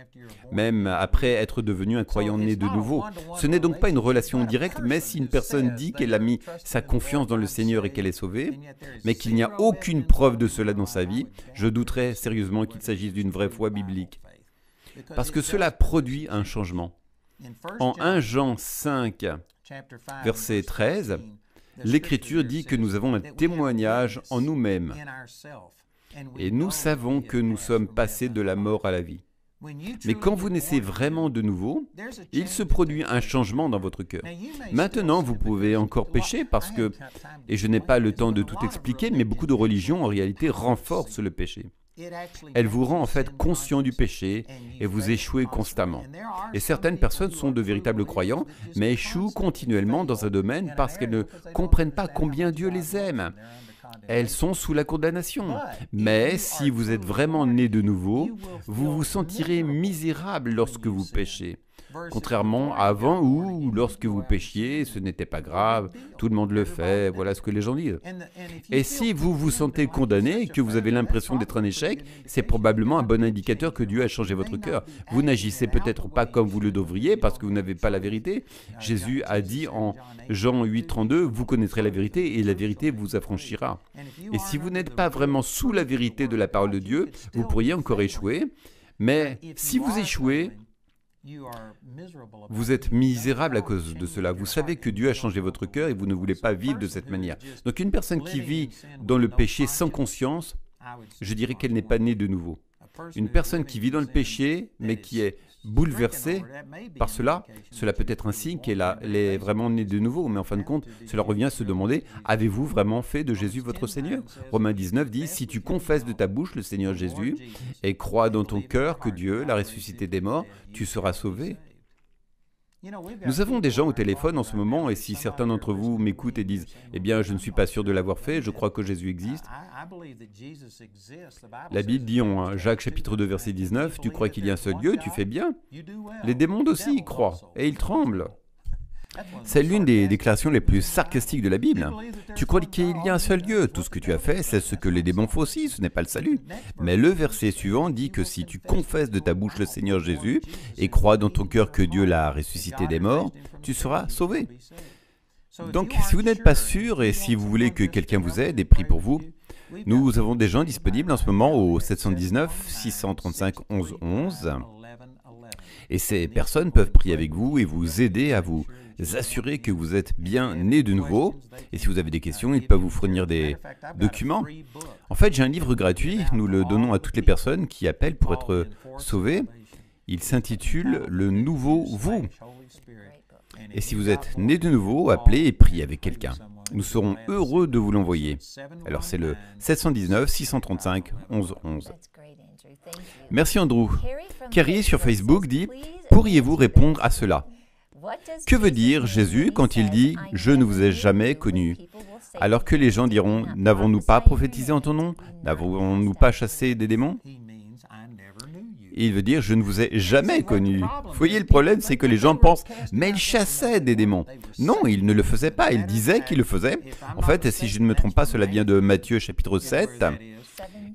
même après être devenu un croyant né de nouveau. Ce n'est donc pas une relation directe, mais si une personne dit qu'elle a mis sa confiance dans le Seigneur et qu'elle est sauvée, mais qu'il n'y a aucune preuve de cela dans sa vie, je douterais sérieusement qu'il s'agisse d'une vraie foi biblique. Parce que cela produit un changement. En 1 Jean 5, verset 13, l'Écriture dit que nous avons un témoignage en nous-mêmes et nous savons que nous sommes passés de la mort à la vie. Mais quand vous naissez vraiment de nouveau, il se produit un changement dans votre cœur. Maintenant, vous pouvez encore pécher parce que, et je n'ai pas le temps de tout expliquer, mais beaucoup de religions en réalité renforcent le péché. Elle vous rend en fait conscient du péché et vous échouez constamment. Et certaines personnes sont de véritables croyants, mais échouent continuellement dans un domaine parce qu'elles ne comprennent pas combien Dieu les aime. elles sont sous la condamnation. Mais si vous êtes vraiment né de nouveau, vous vous sentirez misérable lorsque vous péchez. Contrairement à avant où, lorsque vous péchiez, ce n'était pas grave, tout le monde le fait, voilà ce que les gens disent. Et si vous vous sentez condamné, que vous avez l'impression d'être un échec, c'est probablement un bon indicateur que Dieu a changé votre cœur. Vous n'agissez peut-être pas comme vous le devriez parce que vous n'avez pas la vérité. Jésus a dit en Jean 8,32, vous connaîtrez la vérité et la vérité vous affranchira. Et si vous n'êtes pas vraiment sous la vérité de la parole de Dieu, vous pourriez encore échouer. Mais si vous échouez, vous êtes misérable à cause de cela. Vous savez que Dieu a changé votre cœur et vous ne voulez pas vivre de cette manière. Donc une personne qui vit dans le péché sans conscience, je dirais qu'elle n'est pas née de nouveau. Une personne qui vit dans le péché, mais qui est bouleversée par cela, cela peut être un signe qu'elle est vraiment née de nouveau. Mais en fin de compte, cela revient à se demander, avez-vous vraiment fait de Jésus votre Seigneur? Romains 19 dit, si tu confesses de ta bouche le Seigneur Jésus et crois dans ton cœur que Dieu l'a ressuscité des morts, tu seras sauvé. Nous avons des gens au téléphone en ce moment, et si certains d'entre vous m'écoutent et disent « Eh bien, je ne suis pas sûr de l'avoir fait, je crois que Jésus existe », la Bible dit en Jacques chapitre 2 verset 19 « Tu crois qu'il y a un seul Dieu, tu fais bien. » Les démons aussi y croient, et ils tremblent. C'est l'une des déclarations les plus sarcastiques de la Bible. Tu crois qu'il y a un seul Dieu, tout ce que tu as fait, c'est ce que les démons font aussi, ce n'est pas le salut. Mais le verset suivant dit que si tu confesses de ta bouche le Seigneur Jésus et crois dans ton cœur que Dieu l'a ressuscité des morts, tu seras sauvé. Donc, si vous n'êtes pas sûr et si vous voulez que quelqu'un vous aide et prie pour vous, nous avons des gens disponibles en ce moment au 719 635 11 11. Et ces personnes peuvent prier avec vous et vous aider à vous assurer que vous êtes bien né de nouveau. Et si vous avez des questions, ils peuvent vous fournir des documents. En fait, j'ai un livre gratuit, nous le donnons à toutes les personnes qui appellent pour être sauvées. Il s'intitule « Le Nouveau Vous ». Et si vous êtes né de nouveau, appelez et priez avec quelqu'un. Nous serons heureux de vous l'envoyer. Alors c'est le 719 635 11 11. Merci Andrew. Carrie sur Facebook dit « Pourriez-vous répondre à cela ?» Que veut dire Jésus quand il dit « Je ne vous ai jamais connu » alors que les gens diront « N'avons-nous pas prophétisé en ton nom? N'avons-nous pas chassé des démons ?» Il veut dire « Je ne vous ai jamais connu ». Vous voyez, le problème, c'est que les gens pensent « Mais il chassait des démons ». Non, il ne le faisait pas, il disait qu'il le faisait. En fait, si je ne me trompe pas, cela vient de Matthieu chapitre 7.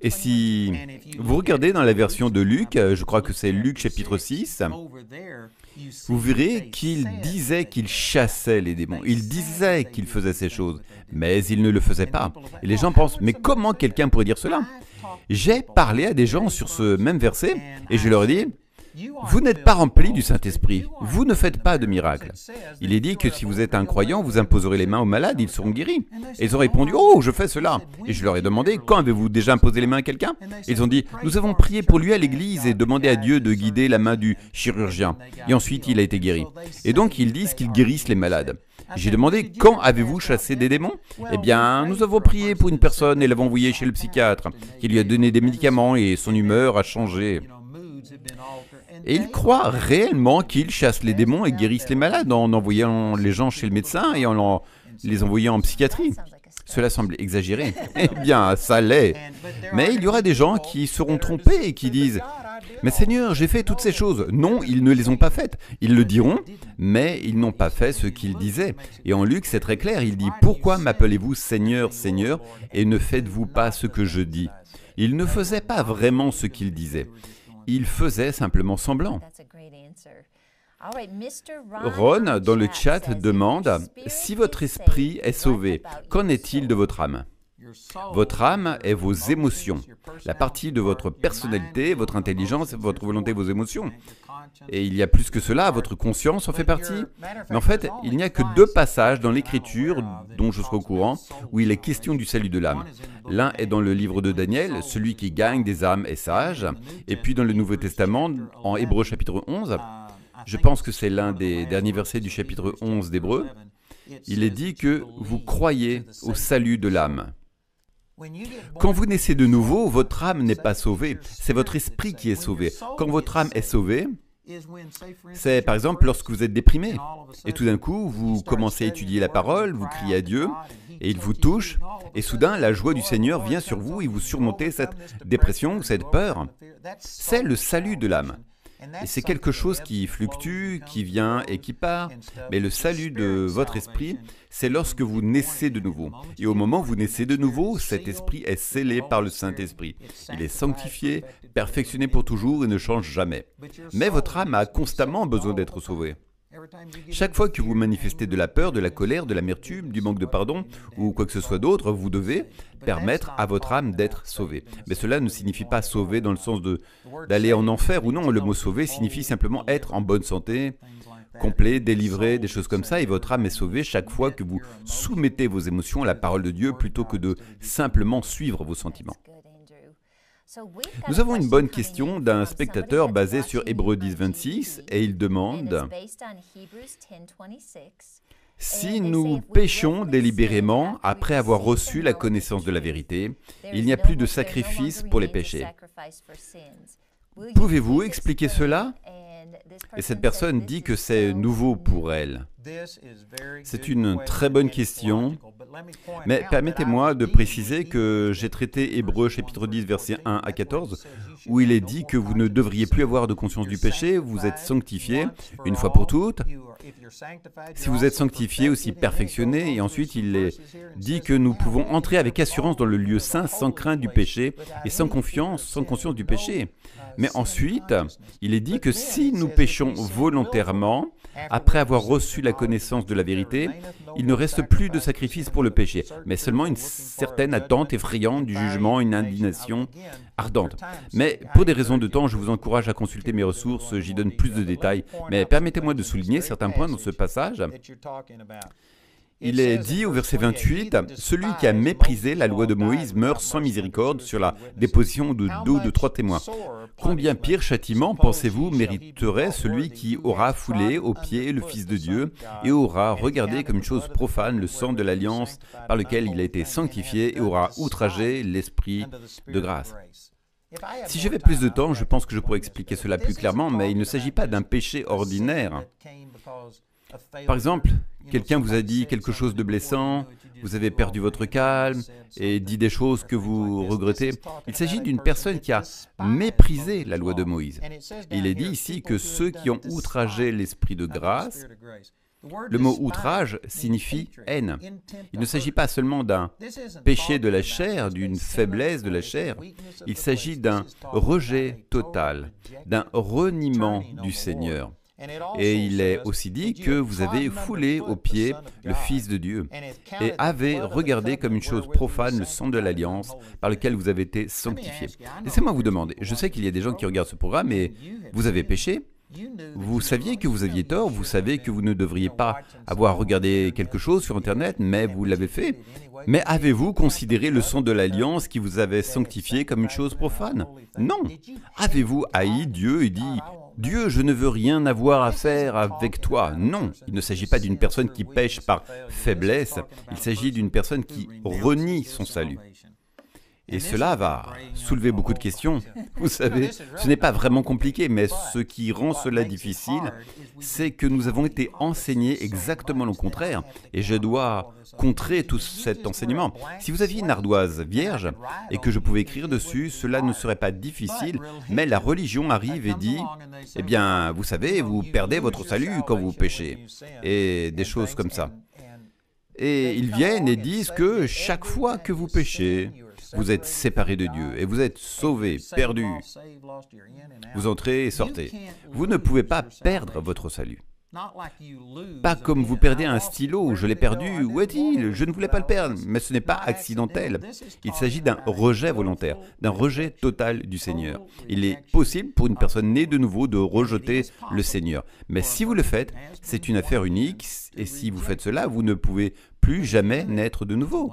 Et si vous regardez dans la version de Luc, je crois que c'est Luc chapitre 6, vous verrez qu'il disait qu'il chassait les démons. Il disait qu'il faisait ces choses, mais il ne le faisait pas. Et les gens pensent, mais comment quelqu'un pourrait dire cela? J'ai parlé à des gens sur ce même verset et je leur ai dit, vous n'êtes pas remplis du Saint-Esprit, vous ne faites pas de miracles. Il est dit que si vous êtes un croyant, vous imposerez les mains aux malades, ils seront guéris. Et ils ont répondu, oh, je fais cela. Et je leur ai demandé, quand avez-vous déjà imposé les mains à quelqu'un? Ils ont dit, nous avons prié pour lui à l'église et demandé à Dieu de guider la main du chirurgien. Et ensuite, il a été guéri. Et donc, ils disent qu'ils guérissent les malades. J'ai demandé, quand avez-vous chassé des démons? Eh bien, nous avons prié pour une personne et l'avons envoyée chez le psychiatre, qui lui a donné des médicaments et son humeur a changé. Et ils croient réellement qu'ils chassent les démons et guérissent les malades en envoyant les gens chez le médecin et en les envoyant en psychiatrie. Cela semble exagéré. Eh bien, ça l'est. Mais il y aura des gens qui seront trompés et qui disent « Mais Seigneur, j'ai fait toutes ces choses. » Non, ils ne les ont pas faites. Ils le diront, mais ils n'ont pas fait ce qu'ils disaient. Et en Luc, c'est très clair, il dit « Pourquoi m'appelez-vous Seigneur, Seigneur, et ne faites-vous pas ce que je dis ?» Ils ne faisaient pas vraiment ce qu'ils disaient. Il faisait simplement semblant. Ron, dans le chat, demande « Si votre esprit est sauvé, qu'en est-il de votre âme ?» Votre âme est vos émotions, la partie de votre personnalité, votre intelligence, votre volonté, vos émotions. Et il y a plus que cela, votre conscience en fait partie. Mais en fait, il n'y a que 2 passages dans l'Écriture, dont je serai au courant, où il est question du salut de l'âme. L'un est dans le livre de Daniel, celui qui gagne des âmes est sage. Et puis dans le Nouveau Testament, en Hébreux chapitre 11, je pense que c'est l'un des derniers versets du chapitre 11 d'Hébreux, il est dit que vous croyez au salut de l'âme. Quand vous naissez de nouveau, votre âme n'est pas sauvée, c'est votre esprit qui est sauvé. Quand votre âme est sauvée, c'est par exemple lorsque vous êtes déprimé et tout d'un coup vous commencez à étudier la parole, vous criez à Dieu et il vous touche Et soudain, la joie du Seigneur vient sur vous et vous surmontez cette dépression, cette peur. C'est le salut de l'âme. Et c'est quelque chose qui fluctue, qui vient et qui part. Mais le salut de votre esprit, c'est lorsque vous naissez de nouveau. Et au moment où vous naissez de nouveau, cet esprit est scellé par le Saint-Esprit. Il est sanctifié, perfectionné pour toujours et ne change jamais. Mais votre âme a constamment besoin d'être sauvée. Chaque fois que vous manifestez de la peur, de la colère, de l'amertume, du manque de pardon ou quoi que ce soit d'autre, vous devez permettre à votre âme d'être sauvée. Mais cela ne signifie pas sauver dans le sens d'aller en enfer ou non. Le mot sauver signifie simplement être en bonne santé, complet, délivré, des choses comme ça. Et votre âme est sauvée chaque fois que vous soumettez vos émotions à la parole de Dieu plutôt que de simplement suivre vos sentiments. Nous avons une bonne question d'un spectateur basé sur Hébreux 10, 26 et il demande « Si nous péchons délibérément après avoir reçu la connaissance de la vérité, il n'y a plus de sacrifice pour les péchés. Pouvez-vous expliquer cela ?» Et cette personne dit que c'est nouveau pour elle. C'est une très bonne question, mais permettez-moi de préciser que j'ai traité Hébreux chapitre 10, versets 1 à 14, où il est dit que vous ne devriez plus avoir de conscience du péché, vous êtes sanctifiés une fois pour toutes. Si vous êtes sanctifiés, aussi perfectionnés, et ensuite il est dit que nous pouvons entrer avec assurance dans le lieu saint sans crainte du péché et sans conscience du péché. Mais ensuite, il est dit que si nous péchons volontairement, après avoir reçu la connaissance de la vérité, il ne reste plus de sacrifice pour le péché, mais seulement une certaine attente effrayante du jugement, une indignation ardente. Mais pour des raisons de temps, je vous encourage à consulter mes ressources, j'y donne plus de détails. Mais permettez-moi de souligner certains points dans ce passage. Il est dit au verset 28, « Celui qui a méprisé la loi de Moïse meurt sans miséricorde sur la déposition de dos de 3 témoins. Combien pire châtiment, pensez-vous, mériterait celui qui aura foulé aux pieds le Fils de Dieu et aura regardé comme une chose profane le sang de l'alliance par lequel il a été sanctifié et aura outragé l'Esprit de grâce. » Si j'avais plus de temps, je pense que je pourrais expliquer cela plus clairement, mais il ne s'agit pas d'un péché ordinaire. Par exemple, quelqu'un vous a dit quelque chose de blessant, vous avez perdu votre calme et dit des choses que vous regrettez. Il s'agit d'une personne qui a méprisé la loi de Moïse. Il est dit ici que ceux qui ont outragé l'esprit de grâce, le mot outrage signifie haine. Il ne s'agit pas seulement d'un péché de la chair, d'une faiblesse de la chair. Il s'agit d'un rejet total, d'un reniement du Seigneur. Et il est aussi dit que vous avez foulé aux pieds le Fils de Dieu et avez regardé comme une chose profane le sang de l'Alliance par lequel vous avez été sanctifiés. Laissez-moi vous demander, je sais qu'il y a des gens qui regardent ce programme et vous avez péché. Vous saviez que vous aviez tort, vous savez que vous ne devriez pas avoir regardé quelque chose sur Internet, mais vous l'avez fait. Mais avez-vous considéré le sang de l'Alliance qui vous avait sanctifié comme une chose profane? Non. Avez-vous haï Dieu et dit « Dieu, je ne veux rien avoir à faire avec toi ». Non, il ne s'agit pas d'une personne qui pêche par faiblesse, il s'agit d'une personne qui renie son salut. Et cela va soulever beaucoup de questions. Vous savez, ce n'est pas vraiment compliqué, mais ce qui rend cela difficile, c'est que nous avons été enseignés exactement le contraire. Et je dois contrer tout cet enseignement. Si vous aviez une ardoise vierge et que je pouvais écrire dessus, cela ne serait pas difficile, mais la religion arrive et dit, eh bien, vous savez, vous perdez votre salut quand vous péchez, et des choses comme ça. Et ils viennent et disent que chaque fois que vous péchez, vous êtes séparés de Dieu et vous êtes sauvés, perdus. Vous entrez et sortez. Vous ne pouvez pas perdre votre salut. Pas comme vous perdez un stylo, je l'ai perdu, où est-il? Je ne voulais pas le perdre, mais ce n'est pas accidentel. Il s'agit d'un rejet volontaire, d'un rejet total du Seigneur. Il est possible pour une personne née de nouveau de rejeter le Seigneur. Mais si vous le faites, c'est une affaire unique, et si vous faites cela, vous ne pouvez plus jamais naître de nouveau.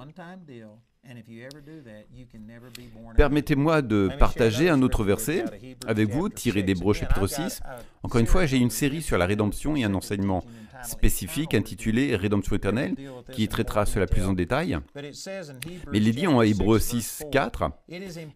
Permettez-moi de partager un autre verset avec vous, tiré d'Hébreux chapitre 6. Encore une fois, j'ai une série sur la rédemption et un enseignement spécifique intitulé Rédemption éternelle, qui traitera cela plus en détail. Mais il est dit en Hébreux 6, 4, «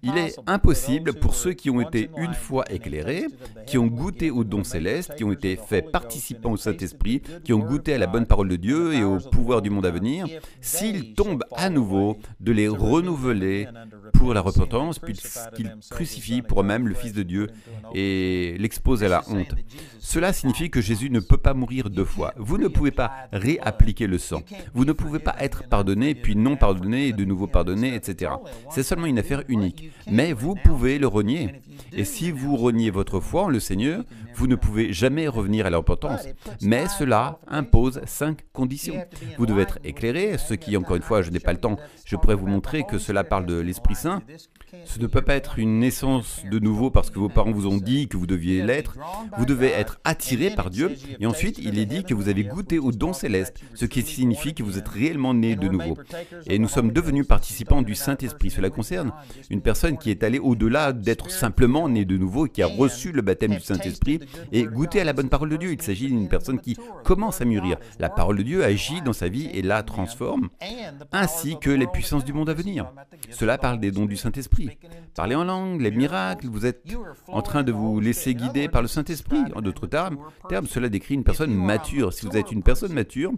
Il est impossible pour ceux qui ont été une fois éclairés, qui ont goûté au don céleste, qui ont été faits participants au Saint-Esprit, qui ont goûté à la bonne parole de Dieu et au pouvoir du monde à venir, s'ils tombent à nouveau, de les renouveler pour la repentance, puisqu'ils crucifient pour eux-mêmes le Fils de Dieu et l'exposent à la honte. » Cela signifie que Jésus ne peut pas mourir deux fois. Vous ne pouvez pas réappliquer le sang. Vous ne pouvez pas être pardonné, puis non pardonné, et de nouveau pardonné, etc. C'est seulement une affaire unique. Mais vous pouvez le renier. Et si vous reniez votre foi en le Seigneur, vous ne pouvez jamais revenir à la repentance. Mais cela impose 5 conditions. Vous devez être éclairé, ce qui, encore une fois, je n'ai pas le temps, je pourrais vous montrer que cela parle de l'Esprit Saint. Ce ne peut pas être une naissance de nouveau parce que vos parents vous ont dit que vous deviez l'être. Vous devez être attiré par Dieu. Et ensuite, il est dit que vous avez goûté au don céleste, ce qui signifie que vous êtes réellement né de nouveau. Et nous sommes devenus participants du Saint-Esprit. Cela concerne une personne qui est allée au-delà d'être simplement née de nouveau, qui a reçu le baptême du Saint-Esprit et goûté à la bonne parole de Dieu. Il s'agit d'une personne qui commence à mûrir. La parole de Dieu agit dans sa vie et la transforme, ainsi que les puissances du monde à venir. Cela parle des dons du Saint-Esprit. Parler en langue, les miracles, vous êtes en train de vous laisser guider par le Saint-Esprit. En d'autres termes, cela décrit une personne mature. Si vous êtes une personne mature,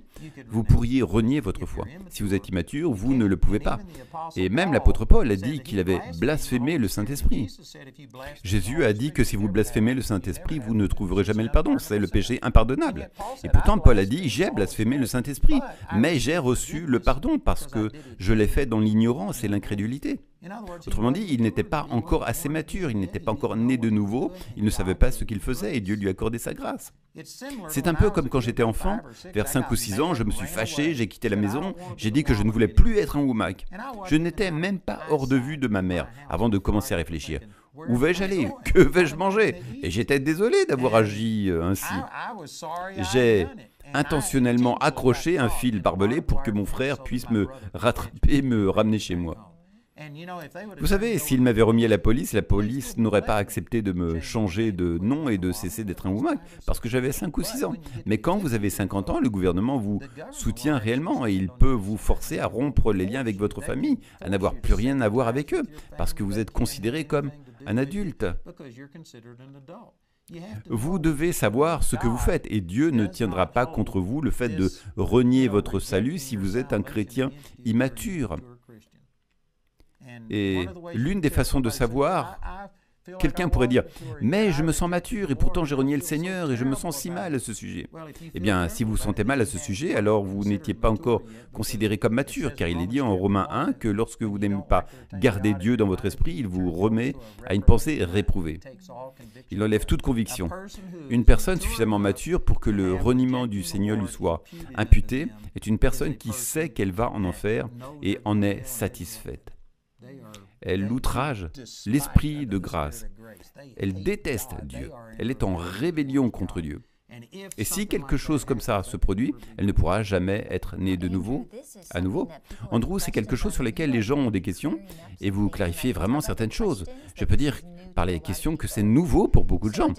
vous pourriez renier votre foi. Si vous êtes immature, vous ne le pouvez pas. Et même l'apôtre Paul a dit qu'il avait blasphémé le Saint-Esprit. Jésus a dit que si vous blasphémez le Saint-Esprit, vous ne trouverez jamais le pardon. C'est le péché impardonnable. Et pourtant, Paul a dit, j'ai blasphémé le Saint-Esprit, mais j'ai reçu le pardon parce que je l'ai fait dans l'ignorance et l'incrédulité. Autrement dit, il n'était pas encore assez mature, il n'était pas encore né de nouveau, il ne savait pas ce qu'il faisait et Dieu lui accordait sa grâce. C'est un peu comme quand j'étais enfant, vers 5 ou 6 ans, je me suis fâché, j'ai quitté la maison, j'ai dit que je ne voulais plus être un Wommack. Je n'étais même pas hors de vue de ma mère avant de commencer à réfléchir. Où vais-je aller? Que vais-je manger? Et j'étais désolé d'avoir agi ainsi. J'ai intentionnellement accroché un fil barbelé pour que mon frère puisse me rattraper et me ramener chez moi. Vous savez, s'il m'avait remis à la police n'aurait pas accepté de me changer de nom et de cesser d'être un Wommack, parce que j'avais 5 ou 6 ans. Mais quand vous avez 50 ans, le gouvernement vous soutient réellement et il peut vous forcer à rompre les liens avec votre famille, à n'avoir plus rien à voir avec eux, parce que vous êtes considéré comme un adulte. Vous devez savoir ce que vous faites et Dieu ne tiendra pas contre vous le fait de renier votre salut si vous êtes un chrétien immature. Et l'une des façons de savoir, quelqu'un pourrait dire « Mais je me sens mature et pourtant j'ai renié le Seigneur et je me sens si mal à ce sujet. » Eh bien, si vous vous sentez mal à ce sujet, alors vous n'étiez pas encore considéré comme mature, car il est dit en Romains 1 que lorsque vous n'aimez pas garder Dieu dans votre esprit, il vous remet à une pensée réprouvée. Il enlève toute conviction. Une personne suffisamment mature pour que le reniement du Seigneur lui soit imputé est une personne qui sait qu'elle va en enfer et en est satisfaite. Elle outrage l'esprit de grâce. Elle déteste Dieu. Elle est en rébellion contre Dieu. Et si quelque chose comme ça se produit, elle ne pourra jamais être née de nouveau, à nouveau. Andrew, c'est quelque chose sur lequel les gens ont des questions et vous clarifiez vraiment certaines choses. Je peux dire par les questions que c'est nouveau pour beaucoup de gens.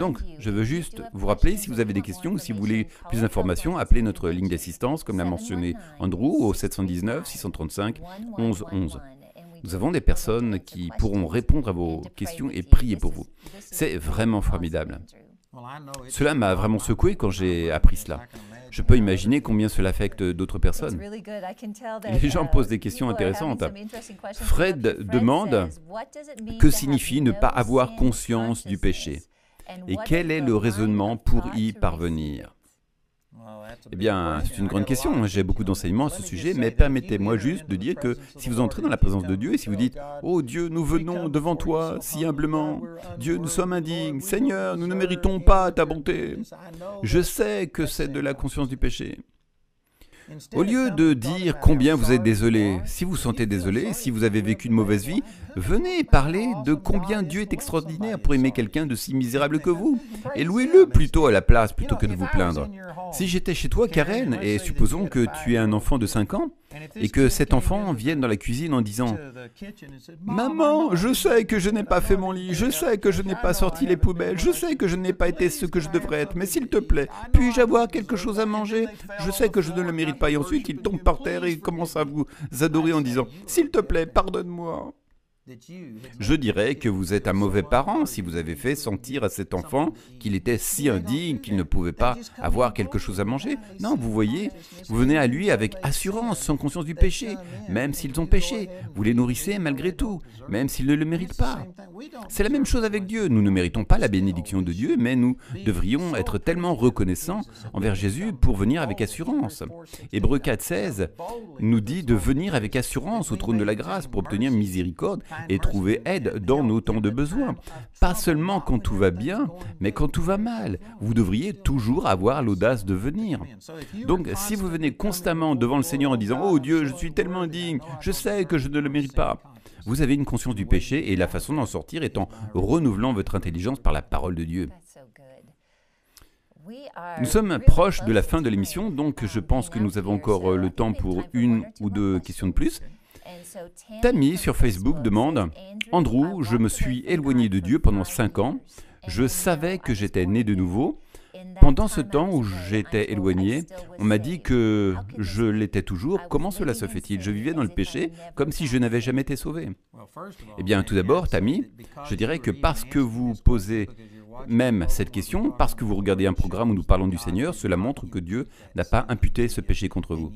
Donc, je veux juste vous rappeler, si vous avez des questions ou si vous voulez plus d'informations, appelez notre ligne d'assistance, comme l'a mentionné Andrew, au 719 635 11 11. Nous avons des personnes qui pourront répondre à vos questions et prier pour vous. C'est vraiment formidable. Cela m'a vraiment secoué quand j'ai appris cela. Je peux imaginer combien cela affecte d'autres personnes. Les gens posent des questions intéressantes. Fred demande « Que signifie ne pas avoir conscience du péché? Et quel est le raisonnement pour y parvenir ?» Eh bien, c'est une grande question. J'ai beaucoup d'enseignements à ce sujet, mais permettez-moi juste de dire que si vous entrez dans la présence de Dieu et si vous dites « Oh Dieu, nous venons devant toi si humblement. Dieu, nous sommes indignes. Seigneur, nous ne méritons pas ta bonté. Je sais que c'est de la conscience du péché. » Au lieu de dire combien vous êtes désolé, si vous sentez désolé, si vous avez vécu une mauvaise vie, venez parler de combien Dieu est extraordinaire pour aimer quelqu'un de si misérable que vous. Et louez-le plutôt à la place, plutôt que de vous plaindre. Si j'étais chez toi, Karen, et supposons que tu es un enfant de 5 ans, et que cet enfant vienne dans la cuisine en disant « Maman, je sais que je n'ai pas fait mon lit, je sais que je n'ai pas sorti les poubelles, je sais que je n'ai pas été ce que je devrais être, mais s'il te plaît, puis-je avoir quelque chose à manger? Je sais que je ne le mérite pas. » Et ensuite, il tombe par terre et commence à vous adorer en disant « S'il te plaît, pardonne-moi. » Je dirais que vous êtes un mauvais parent si vous avez fait sentir à cet enfant qu'il était si indigne qu'il ne pouvait pas avoir quelque chose à manger. Non, vous voyez, vous venez à lui avec assurance, sans conscience du péché, même s'ils ont péché. Vous les nourrissez malgré tout, même s'ils ne le méritent pas. C'est la même chose avec Dieu. Nous ne méritons pas la bénédiction de Dieu, mais nous devrions être tellement reconnaissants envers Jésus pour venir avec assurance. Hébreux 4,16 nous dit de venir avec assurance au trône de la grâce pour obtenir miséricorde et trouver aide dans nos temps de besoin. Pas seulement quand tout va bien, mais quand tout va mal. Vous devriez toujours avoir l'audace de venir. Donc, si vous venez constamment devant le Seigneur en disant « Oh Dieu, je suis tellement indigne, je sais que je ne le mérite pas », vous avez une conscience du péché et la façon d'en sortir est en renouvelant votre intelligence par la parole de Dieu. Nous sommes proches de la fin de l'émission, donc je pense que nous avons encore le temps pour une ou deux questions de plus. Tammy sur Facebook demande « Andrew, je me suis éloigné de Dieu pendant 5 ans. Je savais que j'étais né de nouveau. Pendant ce temps où j'étais éloigné, on m'a dit que je l'étais toujours. Comment cela se fait-il? Je vivais dans le péché comme si je n'avais jamais été sauvé. » Eh bien, tout d'abord, Tammy, je dirais que parce que vous posez même cette question, parce que vous regardez un programme où nous parlons du Seigneur, cela montre que Dieu n'a pas imputé ce péché contre vous.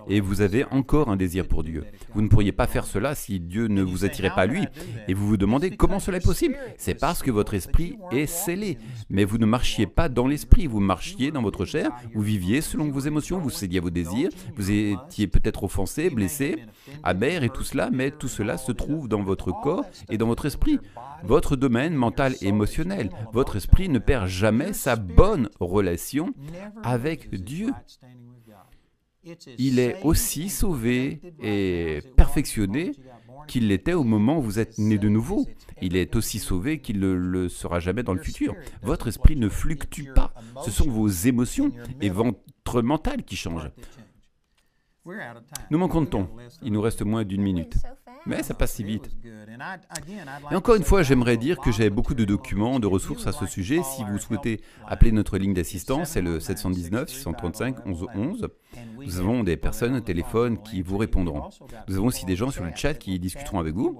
Et vous avez encore un désir pour Dieu. Vous ne pourriez pas faire cela si Dieu ne vous attirait pas à lui. Et vous vous demandez comment cela est possible. C'est parce que votre esprit est scellé. Mais vous ne marchiez pas dans l'esprit, vous marchiez dans votre chair, vous viviez selon vos émotions, vous cédiez à vos désirs, vous étiez peut-être offensé, blessé, amer et tout cela, mais tout cela se trouve dans votre corps et dans votre esprit. Votre domaine mental et émotionnel, votre esprit ne perd jamais sa bonne relation avec Dieu. Il est aussi sauvé et perfectionné qu'il l'était au moment où vous êtes né de nouveau. Il est aussi sauvé qu'il ne le sera jamais dans le futur. Votre esprit ne fluctue pas. Ce sont vos émotions et votre mental qui changent. Nous manquons de temps. Il nous reste moins d'1 minute. Mais ça passe si vite. Et encore une fois, j'aimerais dire que j'ai beaucoup de documents, de ressources à ce sujet. Si vous souhaitez appeler notre ligne d'assistance, c'est le 719-635-1111. Nous avons des personnes au téléphone qui vous répondront. Nous avons aussi des gens sur le chat qui discuteront avec vous.